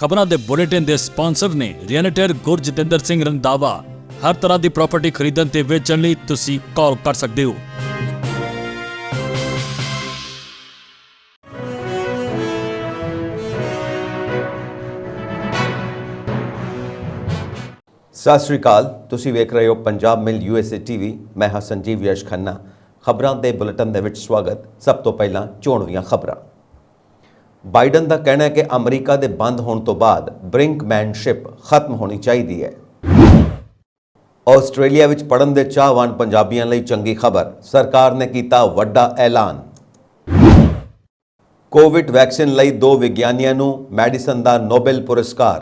ਖਬਰਾਂ ਦੇ ਬੁਲੇਟਿਨ ਦੇ ਸਪਾਂਸਰ ਨੇ ਰੀਅਲਟਰ ਗੁਰਜਤਿੰਦਰ ਸਿੰਘ ਰੰਧਾਵਾ। ਹਰ ਤਰ੍ਹਾਂ ਦੀ ਪ੍ਰਾਪਰਟੀ ਖਰੀਦਣ ਤੇ ਵੇਚਣ ਲਈ ਤੁਸੀਂ ਕਾਲ ਕਰ ਸਕਦੇ ਹੋ। सत श्री अकाल, तुसी वेख रहे हो पंजाब मिल USA TV। मैं हाँ संजीव यश खन्ना। खबरां दे बुलेटिन दे विच स्वागत। सब तो पहला चोणवीआं खबरां। बाइडन का कहना है कि अमरीका के बंद होने तो बाद ब्रिंकमैनशिप खत्म होनी चाहिए है। आस्ट्रेलिया विच पढ़न दे चाहवान पंजाबियों लई चंगी खबर, सरकार ने किया वड्डा ऐलान। कोविड वैक्सीन लई 2 विग्यानियों नूं मैडिसन का नोबेल पुरस्कार।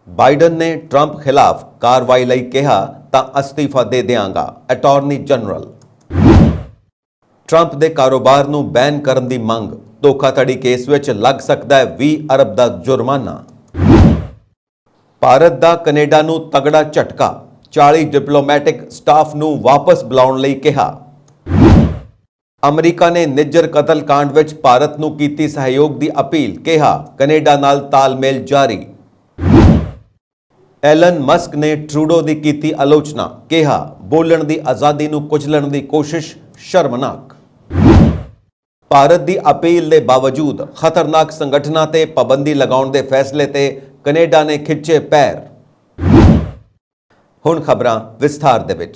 बाइडन ने ट्रंप खिलाफ कार्रवाई लई कहा तां अस्तीफा दे देंगा, अटॉर्नी जनरल। ट्रंप दे कारोबार नूं बैन करन दी मंग, धोखाधड़ी केस विच लग सकदा है 20 अरब दा जुर्माना। भारत दा कनेडा नूं तगड़ा झटका, 40 डिप्लोमैटिक स्टाफ नूं वापस बुलाउण लई कहा। अमरीका ने निज्जर कतल कांड विच भारत नूं कीती सहयोग दी अपील, कहा कनेडा नाल तालमेल जारी। एलन मस्क ने ट्रूडो की कीती आलोचना, कहा बोलण की आज़ादी नूं कुचलण की कोशिश शर्मनाक। भारत की अपील के बावजूद खतरनाक संगठनां ते पाबंदी लगाउण दे फैसले ते कनेडा ने खिंचे पैर। हुण खबरां विस्तार दे विच।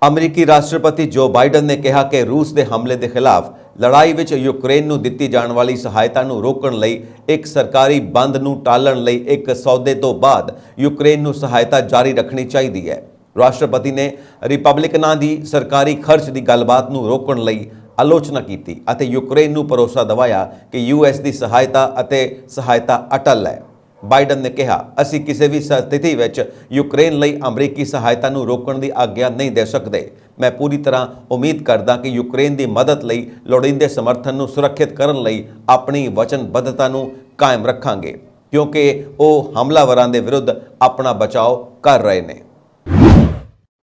अमरीकी राष्ट्रपति जो बाइडन ने कहा कि रूस के हमले के खिलाफ लड़ाई विच यूक्रेन नूं दित्ती जाण वाली सहायता नूं रोकण लई एक सरकारी बंद नूं टालण लई एक सौदे तो बाद यूक्रेन नूं सहायता जारी रखनी चाहिए है। राष्ट्रपति ने रिपब्लिकनां दी सरकारी खर्च की गलबात नूं रोकण लई आलोचना की अते यूक्रेन नूं भरोसा दवाया कि US की सहायता अटल है। बाइडन ने कहा असी किसी भी स्थिति विच यूक्रेन लई अमरीकी सहायता नूं रोकण की आग्ञा नहीं दे सकते। मैं पूरी तरह उम्मीद करदा कि यूक्रेन की मदद लई लोड़ींदे समर्थन नूं सुरक्षित करन लई अपनी वचनबद्धता नूं कायम रखांगे, क्योंकि वो हमलावरां दे विरुद्ध अपना बचाव कर रहे हैं।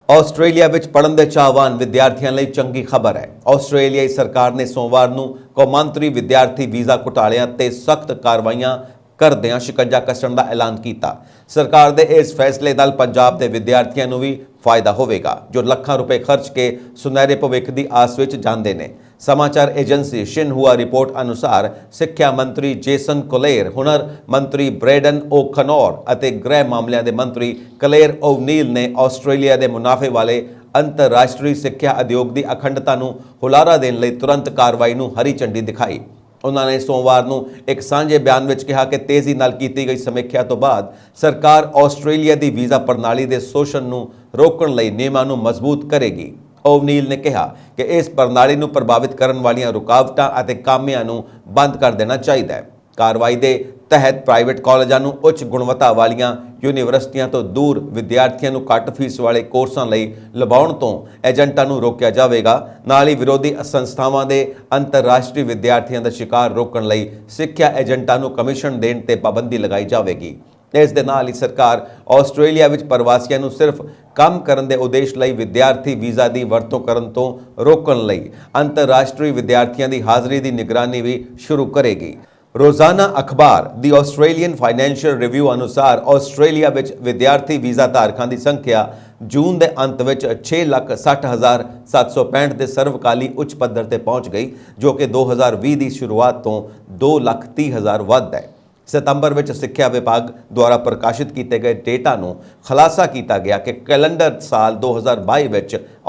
आस्ट्रेलिया विच पढ़न दे चाहवान विद्यार्थियों लई चंगी खबर है। आस्ट्रेलियाई सरकार ने सोमवार नूं कौमांतरी विद्यार्थी वीज़ा घोटालियां ते सख्त कार्रवाइयां करदियां शिकंजा कसण का ऐलान किया। सरकार के इस फैसले नाल पंजाब के विद्यार्थियों को भी फायदा होगा, जो लाखां रुपए खर्च के सुनहरे भविख की आस विच जांदे ने। समाचार एजेंसी शिन्हुआ रिपोर्ट अनुसार सिक्ख्या मंत्री जेसन कोलेर, हुनर मंत्री ब्रेडन ओखनौर और गृह मामलों के मंत्री क्लेयर ओवनील ने आस्ट्रेलिया के मुनाफे वाले अंतरराष्ट्रीय सिक्ख्या उद्योग की अखंडता नूं हुलारा देने लई तुरंत कार्रवाई नूं हरी झंडी दिखाई। उन्होंने सोमवार नूं एक सांझे बयान में कहा कि तेजी नाल कीती गई समीक्षा तो बाद सरकार आस्ट्रेलिया की वीज़ा प्रणाली के शोषण नूं रोकण लई नियमां नूं मजबूत करेगी। ओवनील ने कहा कि इस प्रणाली नूं प्रभावित करन वालियां रुकावटां अते कामियां नूं बंद कर देना चाहिए है। कार्रवाई के तहत प्राइवेट कॉलेजां नूं उच्च गुणवत्ता वालियां यूनीवर्सिटियां तो दूर विद्यार्थियों नूं घट फीस वाले कोर्सां लई लभाउण तो एजेंटां नूं रोकिया जाएगा। नाल ही विरोधी संस्थावां दे अंतरराष्ट्रीय विद्यार्थियों का शिकार रोकण लई सिक्ख्या एजेंटां नूं कमीशन देण ते पाबंदी लगाई जाएगी। इस दे नाल ही सरकार आस्ट्रेलिया विच प्रवासियों नूं सिर्फ काम करन दे उद्देश लई विद्यार्थी वीज़ा की वरतों करन तो रोकण लई अंतरराष्ट्रीय विद्यार्थियों की हाज़री की निगरानी भी शुरू करेगी। रोजाना अखबार दी ऑस्ट्रेलियन फाइनेंशियल रिव्यू अनुसार आस्ट्रेलिया विच विद्यार्थी वीज़ा धारकों की संख्या जून के अंत में 6,60,765 के सर्वकाली उच्च पद्धर से पहुँच गई, जो कि 2020 की शुरुआत तो 2,30,000 वध है। सितंबर में सिक्ख्या विभाग द्वारा प्रकाशित किए गए डेटा नूं खुलासा किया गया कि कैलेंडर साल 2022 में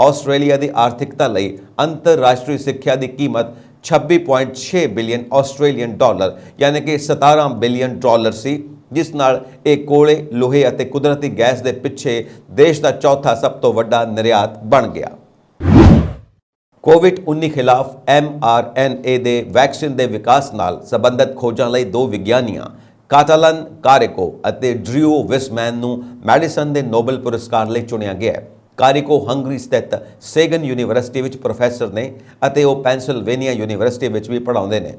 आस्ट्रेलिया की आर्थिकता लई अंतरराष्ट्रीय सिक्ख्या की कीमत 26.6 बिलियन ऑस्ट्रेलियन डॉलर यानी कि 17 बिलियन डॉलर सी, जिस नाल एक कोले लोहे और कुदरती गैस के पिछे देश का चौथा सब तो वड्डा निर्यात बन गया। कोविड-19 खिलाफ mRNA के वैक्सीन के विकास नाल संबंधित खोजां लई 2 विग्यानियां कातालन कारेको और ड्रियो विसमैन नूं मैडिसन के नोबल पुरस्कार लई चुनिया गया है। कारिको हंगरी स्थित सेगन यूनीवर्सिटी विच प्रोफैसर ने अते वो पेंसिल्वेनिया यूनीवर्सिटी विच भी पढ़ाउंदे ने।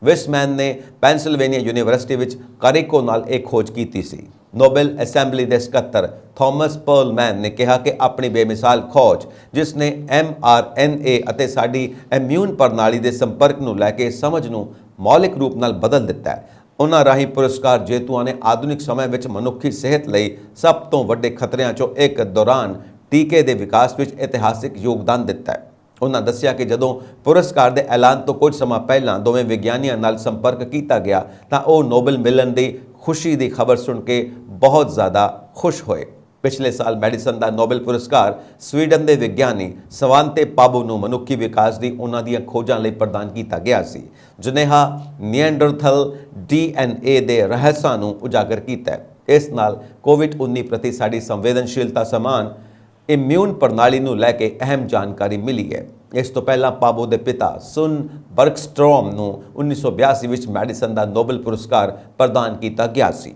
विसमैन ने पेंसिल्वेनिया यूनीवर्सिटी विच कारिको नाल एक खोज की सी। ਨੋਬਲ ਅਸੈਂਬਲੀ ਦੇ ਸਕੱਤਰ ਥਾਮਸ ਪਰਲਮੈਨ ਨੇ ਕਿਹਾ ਕਿ ਆਪਣੀ ਬੇਮਿਸਾਲ ਖੋਜ ਜਿਸ ਨੇ mRNA ਅਤੇ ਸਾਡੀ ਇਮਿਊਨ ਪ੍ਰਣਾਲੀ ਦੇ ਸੰਪਰਕ ਨੂੰ ਲੈ ਕੇ ਸਮਝ ਨੂੰ ਮੌਲਿਕ ਰੂਪ ਨਾਲ ਬਦਲ ਦਿੱਤਾ ਹੈ। ਉਹਨਾਂ ਰਾਹੀਂ ਪੁਰਸਕਾਰ ਜੇਤੂਆਂ ਨੇ ਆਧੁਨਿਕ ਸਮੇਂ ਵਿੱਚ ਮਨੁੱਖੀ ਸਿਹਤ ਲਈ ਸਭ ਤੋਂ ਵੱਡੇ ਖਤਰਿਆਂ ਚੋਂ ਇੱਕ ਦੌਰਾਨ ਟੀਕੇ ਦੇ ਵਿਕਾਸ ਵਿੱਚ ਇਤਿਹਾਸਿਕ ਯੋਗਦਾਨ ਦਿੱਤਾ ਹੈ। ਉਹਨਾਂ ਦੱਸਿਆ ਕਿ ਜਦੋਂ ਪੁਰਸਕਾਰ ਦੇ ਐਲਾਨ ਤੋਂ ਕੁਝ ਸਮਾਂ ਪਹਿਲਾਂ ਦੋਵੇਂ ਵਿਗਿਆਨੀਆਂ ਨਾਲ ਸੰਪਰਕ ਕੀਤਾ ਗਿਆ ਤਾਂ ਉਹ ਨੋਬਲ ਮਿਲਣ ਦੀ ਖੁਸ਼ੀ ਦੀ ਖਬਰ ਸੁਣ ਕੇ ਬਹੁਤ ਜ਼ਿਆਦਾ ਖੁਸ਼ ਹੋਏ। ਪਿਛਲੇ ਸਾਲ ਮੈਡੀਸਨ ਦਾ ਨੋਬਲ ਪੁਰਸਕਾਰ ਸਵੀਡਨ ਦੇ ਵਿਗਿਆਨੀ ਸਵਾਂਤੇ ਪਾਬੋ ਨੂੰ ਮਨੁੱਖੀ ਵਿਕਾਸ ਦੀ ਉਹਨਾਂ ਦੀਆਂ ਖੋਜਾਂ ਲਈ ਪ੍ਰਦਾਨ ਕੀਤਾ ਗਿਆ ਸੀ, ਜਿਨ੍ਹਾਂ ਨੀਐਂਡਰਥਲ DNA ਦੇ ਰਹੱਸਾਂ ਨੂੰ ਉਜਾਗਰ ਕੀਤਾ ਹੈ। ਇਸ ਨਾਲ ਕੋਵਿਡ-19 ਪ੍ਰਤੀ ਸਾਡੀ ਸੰਵੇਦਨਸ਼ੀਲਤਾ ਸਮਾਨ ਇਮਿਊਨ ਪ੍ਰਣਾਲੀ ਨੂੰ ਲੈ ਕੇ ਅਹਿਮ ਜਾਣਕਾਰੀ ਮਿਲੀ ਹੈ। ਇਸ ਤੋਂ ਪਹਿਲਾਂ ਪਾਬੋ ਦੇ ਪਿਤਾ ਸੁਨ ਬਰਗਸਟ੍ਰੋਮ ਨੂੰ 1982 ਵਿੱਚ ਮੈਡੀਸਨ ਦਾ ਨੋਬਲ ਪੁਰਸਕਾਰ ਪ੍ਰਦਾਨ ਕੀਤਾ ਗਿਆ ਸੀ।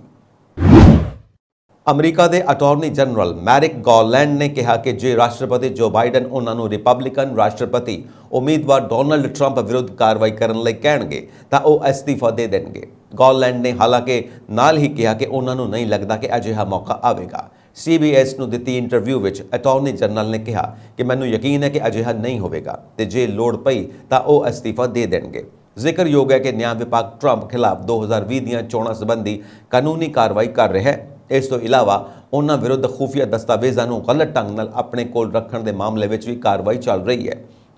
ਅਮਰੀਕਾ ਦੇ ਅਟਾਰਨੀ ਜਨਰਲ ਮੈਰਿਕ ਗਾਰਲੈਂਡ ਨੇ ਕਿਹਾ ਕਿ ਜੇ ਰਾਸ਼ਟਰਪਤੀ ਜੋ ਬਾਈਡਨ ਉਹਨਾਂ ਨੂੰ ਰਿਪਬਲਿਕਨ ਰਾਸ਼ਟਰਪਤੀ ਉਮੀਦਵਾਰ ਡੋਨਾਲਡ ਟਰੰਪ ਵਿਰੁੱਧ ਕਾਰਵਾਈ ਕਰਨ ਲਈ ਕਹਿਣਗੇ ਤਾਂ ਉਹ ਅਸਤੀਫਾ ਦੇ ਦੇਣਗੇ। ਗਾਰਲੈਂਡ ਨੇ ਹਾਲਾਂਕਿ ਨਾਲ ਹੀ ਕਿਹਾ ਕਿ ਉਹਨਾਂ ਨੂੰ ਨਹੀਂ ਲੱਗਦਾ ਕਿ ਅਜਿਹਾ ਮੌਕਾ ਆਵੇਗਾ। CBS ਨੂੰ ਦਿੱਤੀ ਇੰਟਰਵਿਊ ਵਿੱਚ ਅਟਾਰਨੀ ਜਨਰਲ ਨੇ ਕਿਹਾ ਕਿ ਮੈਨੂੰ ਯਕੀਨ ਹੈ ਕਿ ਅਜਿਹਾ ਨਹੀਂ ਹੋਵੇਗਾ ਤੇ ਜੇ ਲੋੜ ਪਈ ਤਾਂ ਉਹ ਅਸਤੀਫਾ ਦੇ ਦੇਣਗੇ। ਜ਼ਿਕਰਯੋਗ ਹੈ ਕਿ ਨਿਆਂ ਵਿਭਾਗ ਟਰੰਪ ਖਿਲਾਫ 2020 ਦੀਆਂ ਚੋਣਾਂ ਸੰਬੰਧੀ ਕਾਨੂੰਨੀ ਕਾਰਵਾਈ ਕਰ ਰਿਹਾ ਹੈ। ਇਸ ਤੋਂ ਇਲਾਵਾ ਉਹਨਾਂ ਵਿਰੁੱਧ ਖੁਫੀਆ ਦਸਤਾਵੇਜ਼ਾਂ ਨੂੰ ਗਲਤ ਢੰਗ ਨਾਲ ਆਪਣੇ ਕੋਲ ਰੱਖਣ ਦੇ ਮਾਮਲੇ ਵਿੱਚ ਵੀ ਕਾਰਵਾਈ ਚੱਲ ਰਹੀ ਹੈ।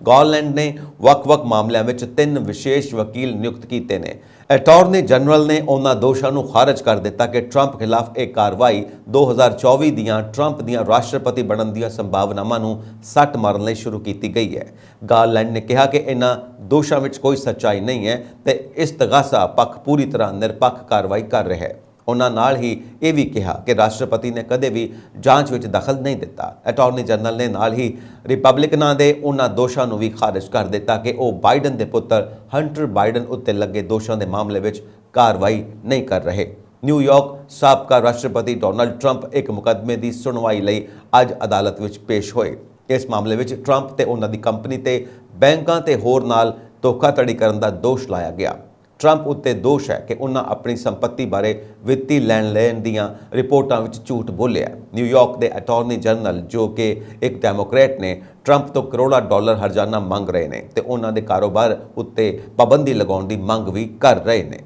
ਗਾਰਲੈਂਡ ਨੇ ਵੱਖ-ਵੱਖ ਮਾਮਲਿਆਂ ਵਿੱਚ 3 ਵਿਸ਼ੇਸ਼ ਵਕੀਲ ਨਿਯੁਕਤ ਕੀਤੇ ਨੇ। ਅਟਾਰਨੀ ਜਨਰਲ ਨੇ ਉਹਨਾਂ ਦੋਸ਼ਾਂ ਨੂੰ ਖਾਰਜ ਕਰ ਦਿੱਤਾ ਕਿ ਟਰੰਪ ਖਿਲਾਫ ਇਹ ਕਾਰਵਾਈ 2024 ਦੀਆਂ ਟਰੰਪ ਦੀਆਂ ਰਾਸ਼ਟਰਪਤੀ ਬਣਨ ਦੀਆਂ ਸੰਭਾਵਨਾਵਾਂ ਨੂੰ ਸੱਟ ਮਾਰਨ ਲਈ ਸ਼ੁਰੂ ਕੀਤੀ ਗਈ ਹੈ। ਗਾਰਲੈਂਡ ਨੇ ਕਿਹਾ ਕਿ ਇਹਨਾਂ ਦੋਸ਼ਾਂ ਵਿੱਚ ਕੋਈ ਸੱਚਾਈ ਨਹੀਂ ਹੈ ਤੇ ਇਸਤਗਾਸਾ ਪੱਖ ਪੂਰੀ ਤਰ੍ਹਾਂ ਨਿਰਪੱਖ ਕਾਰਵਾਈ ਕਰ ਰਿਹਾ ਹੈ। ਉਹਨਾਂ ਨਾਲ ਹੀ ਇਹ ਵੀ ਕਿਹਾ ਕਿ ਰਾਸ਼ਟਰਪਤੀ ਨੇ ਕਦੇ ਵੀ ਜਾਂਚ ਵਿੱਚ ਦਖਲ ਨਹੀਂ ਦਿੱਤਾ। ਅਟਾਰਨੀ ਜਨਰਲ ਨੇ ਨਾਲ ਹੀ ਰਿਪਬਲਿਕਨਾਂ ਦੇ ਉਹਨਾਂ ਦੋਸ਼ਾਂ ਨੂੰ ਵੀ ਖਾਰਜ ਕਰ ਦਿੱਤਾ ਕਿ ਉਹ ਬਾਈਡਨ ਦੇ ਪੁੱਤਰ ਹੰਟਰ ਬਾਈਡਨ ਉੱਤੇ ਲੱਗੇ ਦੋਸ਼ਾਂ ਦੇ ਮਾਮਲੇ ਵਿੱਚ ਕਾਰਵਾਈ ਨਹੀਂ ਕਰ ਰਹੇ। ਨਿਊਯਾਰਕ ਸਾਬਕਾ ਰਾਸ਼ਟਰਪਤੀ ਡੋਨਾਲਡ ਟਰੰਪ ਇੱਕ ਮੁਕੱਦਮੇ ਦੀ ਸੁਣਵਾਈ ਲਈ ਅੱਜ ਅਦਾਲਤ ਵਿੱਚ ਪੇਸ਼ ਹੋਏ। ਇਸ ਮਾਮਲੇ ਵਿੱਚ ਟਰੰਪ ਤੇ ਉਹਨਾਂ ਦੀ ਕੰਪਨੀ ਤੇ ਬੈਂਕਾਂ ਤੇ ਹੋਰ ਨਾਲ ਧੋਖਾਧੜੀ ਕਰਨ ਦਾ ਦੋਸ਼ ਲਾਇਆ ਗਿਆ। ਟਰੰਪ ਉੱਤੇ ਦੋਸ਼ ਹੈ ਕਿ ਉਹਨਾਂ ਆਪਣੀ ਸੰਪत्ति ਬਾਰੇ ਵਿੱਤੀ ਲੈਣ-ਦੇਣ ਦੀਆਂ ਰਿਪੋਰਟਾਂ ਵਿੱਚ ਝੂਠ ਬੋਲਿਆ। ਨਿਊਯਾਰਕ ਦੇ ਅਟਾਰਨੀ ਜਨਰਲ ਜੋ ਕਿ ਇੱਕ ਡੈਮੋਕ੍ਰੇਟ ਨੇ ਟਰੰਪ ਤੋਂ ਕਰੋੜਾਂ ਡਾਲਰ ਹਰਜਾਨਾ ਮੰਗ ਰਹੇ ਨੇ ਤੇ ਉਹਨਾਂ ਦੇ ਕਾਰੋਬਾਰ ਉੱਤੇ ਪਾਬੰਦੀ ਲਗਾਉਣ ਦੀ ਮੰਗ ਵੀ ਕਰ ਰਹੇ ਨੇ।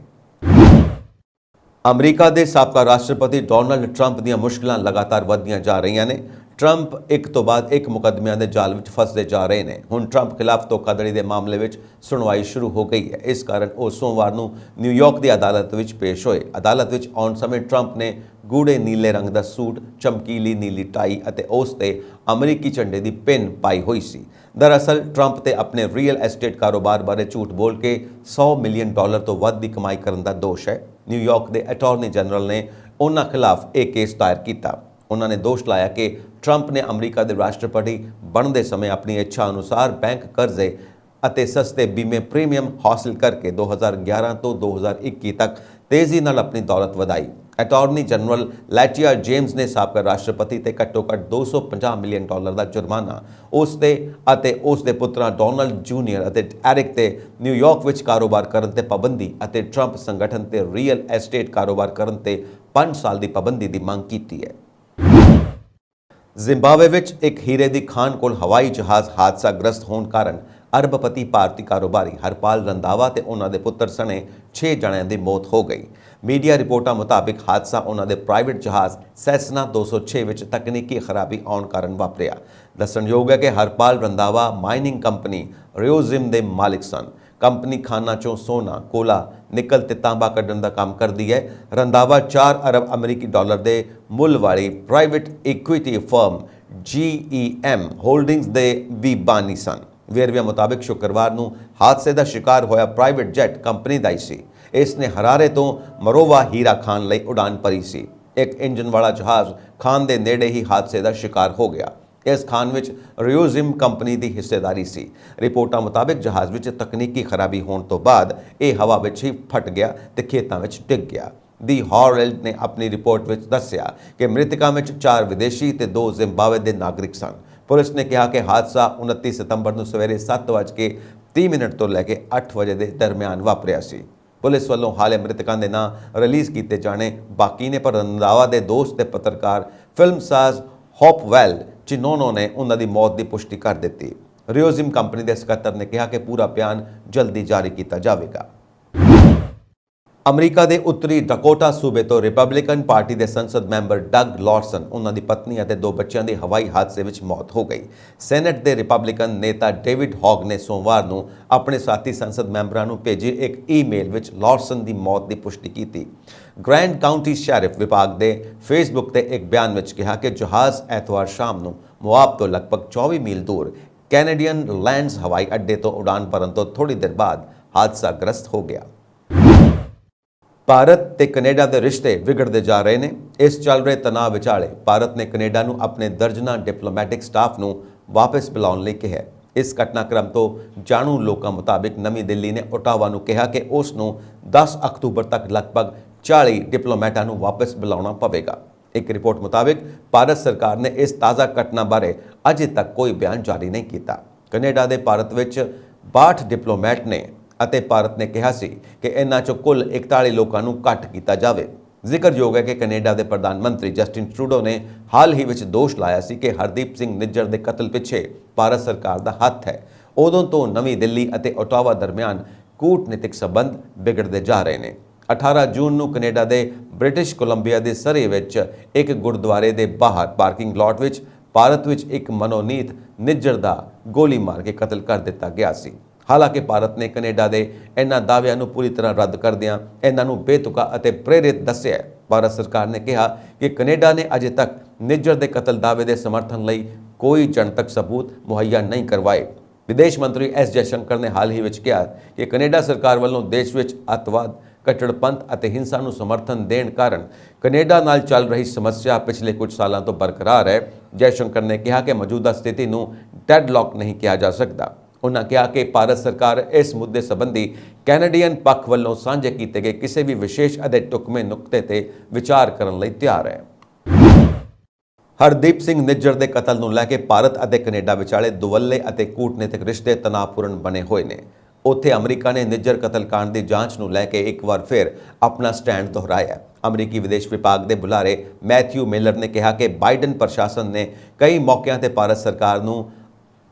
ਅਮਰੀਕਾ ਦੇ ਸਾਬਕਾ ਰਾਸ਼ਟਰਪਤੀ ਡੋਨਾਲਡ ਟਰੰਪ ਦੀਆਂ ਮੁਸ਼ਕਲਾਂ ਲਗਾਤਾਰ ਵਧਦੀਆਂ ਜਾ ਰਹੀਆਂ ਨੇ। ਟਰੰਪ ਇੱਕ ਤੋਂ ਬਾਅਦ ਇੱਕ ਮੁਕੱਦਮਿਆਂ ਦੇ ਜਾਲ ਵਿੱਚ ਫਸਦੇ ਜਾ ਰਹੇ ਨੇ। ਹੁਣ ਟਰੰਪ ਖਿਲਾਫ ਧੋਖਾਧੜੀ ਦੇ ਮਾਮਲੇ ਵਿੱਚ ਸੁਣਵਾਈ ਸ਼ੁਰੂ ਹੋ ਗਈ ਹੈ। ਇਸ ਕਾਰਨ ਉਹ ਸੋਮਵਾਰ ਨੂੰ ਨਿਊਯਾਰਕ ਦੀ ਅਦਾਲਤ ਵਿੱਚ ਪੇਸ਼ ਹੋਏ। ਅਦਾਲਤ ਵਿੱਚ ਆਉਣ ਸਮੇਂ ਟਰੰਪ ਨੇ ਗੂੜੇ ਨੀਲੇ ਰੰਗ ਦਾ ਸੂਟ, ਚਮਕੀਲੀ ਨੀਲੀ ਟਾਈ ਅਤੇ ਉਸ ਤੇ ਅਮਰੀਕੀ ਝੰਡੇ ਦੀ ਪਿੰਨ ਪਾਈ ਹੋਈ ਸੀ। ਦਰਅਸਲ ਟਰੰਪ ਤੇ ਆਪਣੇ ਰੀਅਲ ਐਸਟੇਟ ਕਾਰੋਬਾਰ ਬਾਰੇ ਝੂਠ ਬੋਲ ਕੇ $100 ਮਿਲੀਅਨ ਤੋਂ ਵੱਧ ਦੀ ਕਮਾਈ ਕਰਨ ਦਾ ਦੋਸ਼ ਹੈ। ਨਿਊਯਾਰਕ ਦੇ ਅਟਾਰਨੀ ਜਨਰਲ ਨੇ ਉਹਨਾਂ ਖਿਲਾਫ ਇਹ ਕੇਸ ਦਾਇਰ ਕੀਤਾ। ਉਹਨਾਂ ਨੇ ਦੋਸ਼ ਲਾਇਆ ਕਿ ਟਰੰਪ ਨੇ ਅਮਰੀਕਾ ਦੇ ਰਾਸ਼ਟਰਪਤੀ ਬਣਦੇ ਸਮੇਂ ਆਪਣੀ ਇੱਛਾ ਅਨੁਸਾਰ ਬੈਂਕ ਕਰਜ਼ੇ ਅਤੇ ਸਸਤੇ ਬੀਮੇ ਪ੍ਰੀਮੀਅਮ ਹਾਸਲ ਕਰਕੇ 2011 ਤੋਂ 2021 ਤੱਕ ਤੇਜ਼ੀ ਨਾਲ ਆਪਣੀ ਦੌਲਤ ਵਧਾਈ। ਅਟਾਰਨੀ ਜਨਰਲ ਲੈਟੀਆ ਜੇਮਸ ਨੇ ਸਾਬਕਾ ਰਾਸ਼ਟਰਪਤੀ ਤੇ ਘੱਟੋ-ਘੱਟ $250 ਮਿਲੀਅਨ ਦਾ ਜੁਰਮਾਨਾ ਉਸ ਤੇ ਅਤੇ ਉਸ ਦੇ ਪੁੱਤਰਾਂ ਡੋਨਾਲਡ ਜੂਨੀਅਰ ਅਤੇ ਐਰਿਕ ਤੇ ਨਿਊਯਾਰਕ ਵਿੱਚ ਕਾਰੋਬਾਰ ਕਰਨ ਤੇ ਪਾਬੰਦੀ ਅਤੇ ਟਰੰਪ ਸੰਗਠਨ ਤੇ ਰੀਅਲ ਐਸਟੇਟ ਕਾਰੋਬਾਰ ਕਰਨ ਤੇ 5 ਸਾਲ ਦੀ ਪਾਬੰਦੀ ਦੀ ਮੰਗ ਕੀਤੀ ਹੈ। ਜ਼ਿੰਬਾਬਵੇ ਵਿੱਚ ਇੱਕ ਹੀਰੇ ਦੀ ਖਾਨ ਕੋਲ ਹਵਾਈ ਜਹਾਜ਼ ਹਾਦਸਾਗ੍ਰਸਤ ਹੋਣ ਕਾਰਨ ਅਰਬਪਤੀ ਭਾਰਤੀ ਕਾਰੋਬਾਰੀ ਹਰਪਾਲ ਰੰਧਾਵਾ ਤੇ ਉਹਨਾਂ ਦੇ ਪੁੱਤਰ ਸਣੇ 6 ਜਣਿਆਂ ਦੀ ਮੌਤ ਹੋ ਗਈ। ਮੀਡੀਆ ਰਿਪੋਰਟਾਂ ਮੁਤਾਬਿਕ ਹਾਦਸਾ ਉਹਨਾਂ ਦੇ ਪ੍ਰਾਈਵੇਟ ਜਹਾਜ਼ ਸੈਸਨਾ 206 ਵਿੱਚ ਤਕਨੀਕੀ ਖਰਾਬੀ ਆਉਣ ਕਾਰਨ ਵਾਪਰਿਆ। ਦੱਸਣਯੋਗ ਹੈ ਕਿ ਹਰਪਾਲ ਰੰਧਾਵਾ ਮਾਈਨਿੰਗ ਕੰਪਨੀ ਰਿਓਜ਼ਿਮ ਦੇ ਮਾਲਿਕ ਸਨ। ਕੰਪਨੀ ਖਾਨਾਂ ਚੋਂ ਸੋਨਾ, ਕੋਲਾ, ਨਿਕਲ ਤੇ ਤਾਂਬਾ ਕੱਢਣ ਦਾ ਕੰਮ ਕਰਦੀ ਹੈ। ਰੰਧਾਵਾ 4 ਅਰਬ ਅਮਰੀਕੀ ਡਾਲਰ ਦੇ ਮੁੱਲ ਵਾਲੀ private equity firm GEM holdings ਦੇ ਵੀ ਬਾਨੀ ਸਨ। ਵੇਰਵਿਆਂ ਮੁਤਾਬਿਕ ਸ਼ੁੱਕਰਵਾਰ ਨੂੰ ਹਾਦਸੇ ਦਾ ਸ਼ਿਕਾਰ ਹੋਇਆ ਪ੍ਰਾਈਵੇਟ ਜੈਟ ਕੰਪਨੀ ਦਾ ਹੀ ਸੀ। ਇਸ ਨੇ ਹਰਾਰੇ ਤੋਂ ਮਰੋਵਾ ਹੀਰਾ ਖਾਨ ਲਈ ਉਡਾਨ ਭਰੀ ਸੀ। ਇੱਕ ਇੰਜਨ ਵਾਲਾ ਜਹਾਜ਼ ਖਾਨ ਦੇ ਨੇੜੇ ਹੀ ਹਾਦਸੇ ਦਾ ਸ਼ਿਕਾਰ ਹੋ ਗਿਆ। ਇਸ ਖਾਨ ਵਿੱਚ ਰਿਓਜ਼ਿਮ ਕੰਪਨੀ ਦੀ ਹਿੱਸੇਦਾਰੀ ਸੀ। ਰਿਪੋਰਟਾਂ ਮੁਤਾਬਿਕ ਜਹਾਜ਼ ਵਿੱਚ ਤਕਨੀਕੀ ਖਰਾਬੀ ਹੋਣ ਤੋਂ ਬਾਅਦ ਇਹ ਹਵਾ ਵਿੱਚ ਹੀ ਫਟ ਗਿਆ ਤੇ ਖੇਤਾਂ ਵਿੱਚ ਡਿੱਗ ਗਿਆ। ਦੀ ਹੈਰਲਡ ਨੇ ਆਪਣੀ ਰਿਪੋਰਟ ਵਿੱਚ ਦੱਸਿਆ ਕਿ ਮ੍ਰਿਤਕਾਂ ਵਿੱਚ 4 ਵਿਦੇਸ਼ੀ ਤੇ 2 ਜ਼ਿੰਬਾਬਵੇ ਦੇ ਨਾਗਰਿਕ ਸਨ। ਪੁਲਿਸ ਨੇ ਕਿਹਾ ਕਿ ਹਾਦਸਾ 29 ਸਤੰਬਰ ਨੂੰ ਸਵੇਰੇ 7:30 ਤੋਂ ਲੈ ਕੇ 8 ਵਜੇ ਦੇ ਦਰਮਿਆਨ ਵਾਪਰਿਆ ਸੀ। ਪੁਲਿਸ ਵੱਲੋਂ ਹਾਲੇ ਮ੍ਰਿਤਕਾਂ ਦੇ ਨਾਂ ਰਿਲੀਜ਼ ਕੀਤੇ ਜਾਣੇ ਬਾਕੀ ਨੇ, ਪਰ ਰੰਧਾਵਾ ਦੇ ਦੋਸਤ ਤੇ ਪੱਤਰਕਾਰ ਫਿਲਮਸਾਜ਼ ਹੋਪਵੈਲ ਚਿਨੋਨੋ ਨੇ ਉਹਨਾਂ ਦੀ ਮੌਤ ਦੀ ਪੁਸ਼ਟੀ ਕਰ ਦਿੱਤੀ। ਰਿਓਜ਼ਿਮ ਕੰਪਨੀ ਦੇ ਸਕੱਤਰ ਨੇ ਕਿਹਾ ਕਿ ਪੂਰਾ ਬਿਆਨ ਜਲਦੀ ਜਾਰੀ ਕੀਤਾ ਜਾਵੇਗਾ। ਅਮਰੀਕਾ ਦੇ ਉੱਤਰੀ ਡਕੋਟਾ ਸੂਬੇ ਤੋਂ ਰਿਪਬਲਿਕਨ ਪਾਰਟੀ ਦੇ ਸੰਸਦ ਮੈਂਬਰ ਡਗ ਲਾਰਸਨ, ਉਹਨਾਂ ਦੀ ਪਤਨੀ ਅਤੇ 2 ਬੱਚਿਆਂ ਦੀ ਹਵਾਈ ਹਾਦਸੇ ਵਿੱਚ ਮੌਤ ਹੋ ਗਈ। ਸੈਨੇਟ ਦੇ ਰਿਪਬਲਿਕਨ ਨੇਤਾ ਡੇਵਿਡ ਹੌਗ ਨੇ ਸੋਮਵਾਰ ਨੂੰ ਆਪਣੇ ਸਾਥੀ ਸੰਸਦ ਮੈਂਬਰਾਂ ਨੂੰ ਭੇਜੇ ਇੱਕ ਈਮੇਲ ਵਿੱਚ ਲਾਰਸਨ ਦੀ ਮੌਤ ਦੀ ਪੁਸ਼ਟੀ ਕੀਤੀ। ਗ੍ਰੈਂਡ ਕਾਉਂਟੀ ਸ਼ੈਰਿਫ ਵਿਭਾਗ ਦੇ ਫੇਸਬੁੱਕ ਤੇ ਇੱਕ ਬਿਆਨ ਵਿੱਚ ਕਿਹਾ ਕਿ ਜਹਾਜ਼ ਐਤਵਾਰ ਸ਼ਾਮ ਨੂੰ ਮੁਆਬ ਤੋਂ ਲਗਭਗ 24 ਮੀਲ ਦੂਰ ਕੈਨੇਡੀਅਨ ਲੈਂਡਸ ਹਵਾਈ ਅੱਡੇ ਤੋਂ ਉਡਾਨ ਭਰਨ ਤੋਂ ਥੋੜੀ ਦੇਰ ਬਾਅਦ ਹਾਦਸਾਗ੍ਰਸਤ ਹੋ ਗਿਆ। ਭਾਰਤ ਤੇ ਕੈਨੇਡਾ ਦੇ ਰਿਸ਼ਤੇ ਵਿਗੜਦੇ ਜਾ ਰਹੇ ਨੇ। ਇਸ ਚੱਲ ਰਹੇ ਤਣਾਅ ਵਿਚਾਲੇ ਭਾਰਤ ਨੇ ਕੈਨੇਡਾ ਨੂੰ ਆਪਣੇ ਦਰਜਨਾਂ ਡਿਪਲੋਮੈਟਿਕ ਸਟਾਫ ਨੂੰ ਵਾਪਸ ਬੁਲਾਉਣ ਲਈ ਕਿਹਾ। ਇਸ ਘਟਨਾਕ੍ਰਮ ਤੋਂ ਜਾਣੂ ਲੋਕਾਂ ਮੁਤਾਬਿਕ ਨਵੀਂ ਦਿੱਲੀ ਨੇ ਓਟਾਵਾ ਨੂੰ ਕਿਹਾ ਕਿ ਉਸ ਨੂੰ 10 ਅਕਤੂਬਰ ਤੱਕ ਲਗਭਗ 40 ਡਿਪਲੋਮੈਟਾਂ ਨੂੰ ਵਾਪਸ ਬੁਲਾਉਣਾ ਪਵੇਗਾ। ਇੱਕ ਰਿਪੋਰਟ ਮੁਤਾਬਿਕ ਭਾਰਤ ਸਰਕਾਰ ਨੇ ਇਸ ਤਾਜ਼ਾ ਘਟਨਾ ਬਾਰੇ ਅਜੇ ਤੱਕ ਕੋਈ ਬਿਆਨ ਜਾਰੀ ਨਹੀਂ ਕੀਤਾ। ਕੈਨੇਡਾ ਦੇ ਭਾਰਤ ਵਿੱਚ 62 ਡਿਪਲੋਮੈਟ ਨੇ ਅਤੇ ਭਾਰਤ ਨੇ ਕਿਹਾ ਸੀ ਕਿ ਇਹਨਾਂ ਚੋਂ ਕੁੱਲ 41 ਲੋਕਾਂ ਨੂੰ ਘੱਟ ਕੀਤਾ ਜਾਵੇ। ਜ਼ਿਕਰਯੋਗ ਹੈ ਕਿ ਕੈਨੇਡਾ ਦੇ ਪ੍ਰਧਾਨ ਮੰਤਰੀ ਜਸਟਿਨ ਟਰੂਡੋ ਨੇ ਹਾਲ ਹੀ ਵਿੱਚ ਦੋਸ਼ ਲਾਇਆ ਸੀ ਕਿ ਹਰਦੀਪ ਸਿੰਘ ਨਿੱਜਰ ਦੇ ਕਤਲ ਪਿੱਛੇ ਭਾਰਤ ਸਰਕਾਰ ਦਾ ਹੱਥ ਹੈ। ਉਦੋਂ ਤੋਂ ਨਵੀਂ ਦਿੱਲੀ ਅਤੇ ਓਟਾਵਾ ਦਰਮਿਆਨ ਕੂਟਨੀਤਿਕ ਸੰਬੰਧ ਵਿਗੜਦੇ ਜਾ ਰਹੇ ਨੇ। 18 ਜੂਨ ਨੂੰ ਕੈਨੇਡਾ ਦੇ ਬ੍ਰਿਟਿਸ਼ ਕੋਲੰਬੀਆ ਦੇ ਸਰੇ ਵਿੱਚ ਇੱਕ ਗੁਰਦੁਆਰੇ ਦੇ ਬਾਹਰ ਪਾਰਕਿੰਗ ਲਾਟ ਵਿੱਚ ਭਾਰਤ ਵਿੱਚ ਇੱਕ ਮਨੋਨੀਤ ਨਿੱਜਰ ਦਾ ਗੋਲੀ ਮਾਰ ਕੇ ਕਤਲ ਕਰ ਦਿੱਤਾ ਗਿਆ ਸੀ। ਹਾਲਾਂਕਿ ਭਾਰਤ ਨੇ ਕੈਨੇਡਾ ਦੇ ਇਹਨਾਂ ਦਾਅਵਿਆਂ ਨੂੰ ਪੂਰੀ ਤਰ੍ਹਾਂ ਰੱਦ ਕਰਦਿਆਂ ਇਹਨਾਂ ਨੂੰ ਬੇਤੁਕਾ ਅਤੇ ਪ੍ਰੇਰਿਤ ਦੱਸਿਆ। ਭਾਰਤ ਸਰਕਾਰ ਨੇ ਕਿਹਾ ਕਿ ਕੈਨੇਡਾ ਨੇ ਅਜੇ ਤੱਕ ਨਿੱਜਰ ਦੇ ਕਤਲ ਦਾਅਵੇ ਦੇ ਸਮਰਥਨ ਲਈ ਕੋਈ ਜਨਤਕ ਸਬੂਤ ਮੁਹੱਈਆ ਨਹੀਂ ਕਰਵਾਏ। ਵਿਦੇਸ਼ ਮੰਤਰੀ ਐਸ ਜੈਸ਼ੰਕਰ ਨੇ ਹਾਲ ਹੀ ਵਿੱਚ ਕਿਹਾ ਕਿ ਕੈਨੇਡਾ ਸਰਕਾਰ ਵੱਲੋਂ ਦੇਸ਼ ਵਿੱਚ ਅੱਤਵਾਦ, ਕੱਟੜਪੰਥ ਅਤੇ ਹਿੰਸਾ ਨੂੰ ਸਮਰਥਨ ਦੇਣ ਕਾਰਨ ਕੈਨੇਡਾ ਨਾਲ ਚੱਲ ਰਹੀ ਸਮੱਸਿਆ ਪਿਛਲੇ ਕੁਝ ਸਾਲਾਂ ਤੋਂ ਬਰਕਰਾਰ ਹੈ। ਜੈਸ਼ੰਕਰ ਨੇ ਕਿਹਾ ਕਿ ਮੌਜੂਦਾ ਸਥਿਤੀ ਨੂੰ ਡੈਡਲੌਕ ਨਹੀਂ ਕਿਹਾ ਜਾ ਸਕਦਾ। ਉਹਨਾਂ ਕਿਹਾ ਕਿ ਭਾਰਤ ਸਰਕਾਰ ਇਸ ਮੁੱਦੇ ਸੰਬੰਧੀ ਕੈਨੇਡੀਅਨ ਪੱਖ ਵੱਲੋਂ ਸਾਂਝੇ ਕੀਤੇ ਗਏ ਕਿਸੇ ਵੀ ਵਿਸ਼ੇਸ਼ ਅਤੇ ਢੁਕਵੇਂ ਨੁਕਤੇ ਤੇ ਵਿਚਾਰ ਕਰਨ ਲਈ ਤਿਆਰ ਹੈ। ਹਰਦੀਪ ਸਿੰਘ ਨਿੱਜਰ ਦੇ ਕਤਲ ਨੂੰ ਲੈ ਕੇ ਭਾਰਤ ਅਤੇ ਕੈਨੇਡਾ ਵਿਚਾਲੇ ਦੁਵੱਲੇ ਅਤੇ ਕੂਟਨੀਤਿਕ ਰਿਸ਼ਤੇ ਤਣਾਅਪੂਰਨ ਬਣੇ ਹੋਏ ਨੇ। ਉੱਥੇ ਅਮਰੀਕਾ ਨੇ ਨਿੱਜਰ ਕਤਲकांड ਦੀ ਜਾਂਚ ਨੂੰ ਲੈ ਕੇ ਇੱਕ ਵਾਰ ਫਿਰ ਆਪਣਾ ਸਟੈਂਡ ਦੁਹਰਾਇਆ। ਅਮਰੀਕੀ ਵਿਦੇਸ਼ ਵਿਭਾਗ ਦੇ ਬੁਲਾਰੇ ਮੈਥਿਊ ਮਿਲਰ ਨੇ ਕਿਹਾ ਕਿ ਬਾਈਡਨ ਪ੍ਰਸ਼ਾਸਨ ਨੇ ਕਈ ਮੌਕਿਆਂ ਤੇ ਭਾਰਤ ਸਰਕਾਰ ਨੂੰ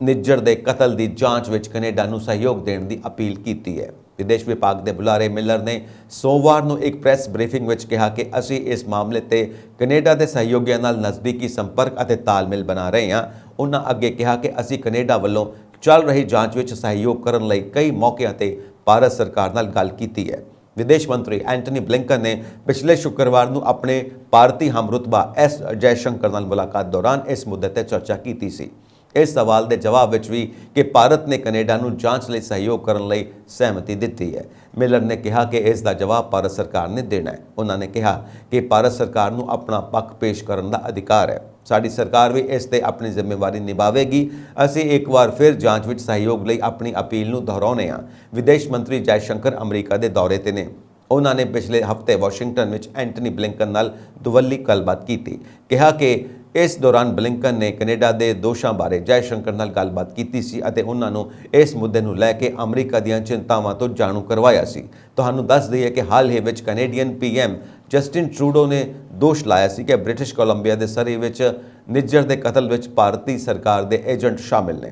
ਨਿੱਜਰ ਦੇ ਕਤਲ ਦੀ ਜਾਂਚ ਵਿੱਚ ਕੈਨੇਡਾ ਨੂੰ ਸਹਿਯੋਗ ਦੇਣ ਦੀ ਅਪੀਲ ਕੀਤੀ ਹੈ। ਵਿਦੇਸ਼ ਵਿਭਾਗ ਦੇ ਬੁਲਾਰੇ ਮਿਲਰ ਨੇ ਸੋਮਵਾਰ ਨੂੰ ਇੱਕ ਪ੍ਰੈਸ ਬਰੀਫਿੰਗ ਵਿੱਚ ਕਿਹਾ ਕਿ ਅਸੀਂ ਇਸ ਮਾਮਲੇ ਤੇ ਕੈਨੇਡਾ ਦੇ ਸਹਿਯੋਗੀਆਂ ਨਾਲ ਨਜ਼ਦੀਕੀ ਸੰਪਰਕ ਅਤੇ ਤਾਲਮੇਲ ਬਣਾ ਰਹੇ ਹਾਂ। ਉਹਨਾਂ ਅੱਗੇ ਕਿਹਾ ਕਿ ਅਸੀਂ ਕੈਨੇਡਾ ਵੱਲੋਂ ਚੱਲ ਰਹੀ ਜਾਂਚ ਵਿੱਚ ਸਹਿਯੋਗ ਕਰਨ ਲਈ ਕਈ ਮੌਕਿਆਂ ਤੇ ਭਾਰਤ ਸਰਕਾਰ ਨਾਲ ਗੱਲ ਕੀਤੀ ਹੈ। ਵਿਦੇਸ਼ ਮੰਤਰੀ ਐਂਟਨੀ ਬਲਿੰਕਨ ਨੇ ਪਿਛਲੇ ਸ਼ੁੱਕਰਵਾਰ ਨੂੰ ਆਪਣੇ ਭਾਰਤੀ ਹਮਰੁਤਬਾ ਐਸ ਜੈਸ਼ੰਕਰ ਨਾਲ ਮੁਲਾਕਾਤ ਦੌਰਾਨ ਇਸ ਮੁੱਦੇ ਤੇ ਚਰਚਾ ਕੀਤੀ ਸੀ। ਇਸ ਸਵਾਲ ਦੇ ਜਵਾਬ ਵਿੱਚ ਵੀ ਕਿ ਭਾਰਤ ਨੇ ਕੈਨੇਡਾ ਨੂੰ ਜਾਂਚ ਲਈ ਸਹਿਯੋਗ ਕਰਨ ਲਈ ਸਹਿਮਤੀ ਦਿੱਤੀ ਹੈ। ਮਿਲਰ ਨੇ ਕਿਹਾ ਕਿ ਇਸ ਦਾ ਜਵਾਬ ਭਾਰਤ ਸਰਕਾਰ ਨੇ ਦੇਣਾ ਹੈ। ਉਹਨਾਂ ਨੇ ਕਿਹਾ ਕਿ ਭਾਰਤ ਸਰਕਾਰ ਨੂੰ ਆਪਣਾ ਪੱਖ ਪੇਸ਼ ਕਰਨ ਦਾ ਅਧਿਕਾਰ ਹੈ। ਸਾਡੀ ਸਰਕਾਰ ਵੀ ਇਸ ਤੇ ਆਪਣੀ ਜ਼ਿੰਮੇਵਾਰੀ ਨਿਭਾਵੇਗੀ। ਅਸੀਂ ਇੱਕ ਵਾਰ ਫਿਰ ਜਾਂਚ ਵਿੱਚ ਸਹਿਯੋਗ ਲਈ ਆਪਣੀ ਅਪੀਲ ਨੂੰ ਦੁਹਰਾਉਂਦੇ ਹਾਂ। ਵਿਦੇਸ਼ ਮੰਤਰੀ ਜੈਸ਼ੰਕਰ ਅਮਰੀਕਾ ਦੇ ਦੌਰੇ ਤੇ ਨੇ। ਉਹਨਾਂ ਨੇ ਪਿਛਲੇ ਹਫ਼ਤੇ ਵਾਸ਼ਿੰਗਟਨ ਵਿੱਚ ਐਂਟਨੀ ਬਲਿੰਕਨ ਨਾਲ ਦੁਵੱਲੀ ਗੱਲਬਾਤ ਕੀਤੀ। ਕਿਹਾ ਕਿ ਇਸ ਦੌਰਾਨ ਬਲਿੰਕਨ ਨੇ ਕੈਨੇਡਾ ਦੇ ਦੋਸ਼ਾਂ ਬਾਰੇ ਜੈਸ਼ੰਕਰ ਨਾਲ ਗੱਲਬਾਤ ਕੀਤੀ ਸੀ ਅਤੇ ਉਹਨਾਂ ਨੂੰ ਇਸ ਮੁੱਦੇ ਨੂੰ ਲੈ ਕੇ ਅਮਰੀਕਾ ਦੀਆਂ ਚਿੰਤਾਵਾਂ ਤੋਂ ਜਾਣੂ ਕਰਵਾਇਆ ਸੀ। ਤੁਹਾਨੂੰ ਦੱਸ ਦਈਏ ਕਿ ਹਾਲ ਹੀ ਵਿੱਚ ਕੈਨੇਡੀਅਨ ਪੀਐਮ ਜਸਟਿਨ ਟਰੂਡੋ ਨੇ ਦੋਸ਼ ਲਾਇਆ ਸੀ ਕਿ ਬ੍ਰਿਟਿਸ਼ ਕੋਲੰਬੀਆ ਦੇ ਸਰੀ ਵਿੱਚ ਨਿੱਜਰ ਦੇ ਕਤਲ ਵਿੱਚ ਭਾਰਤੀ ਸਰਕਾਰ ਦੇ ਏਜੰਟ ਸ਼ਾਮਿਲ ਨੇ।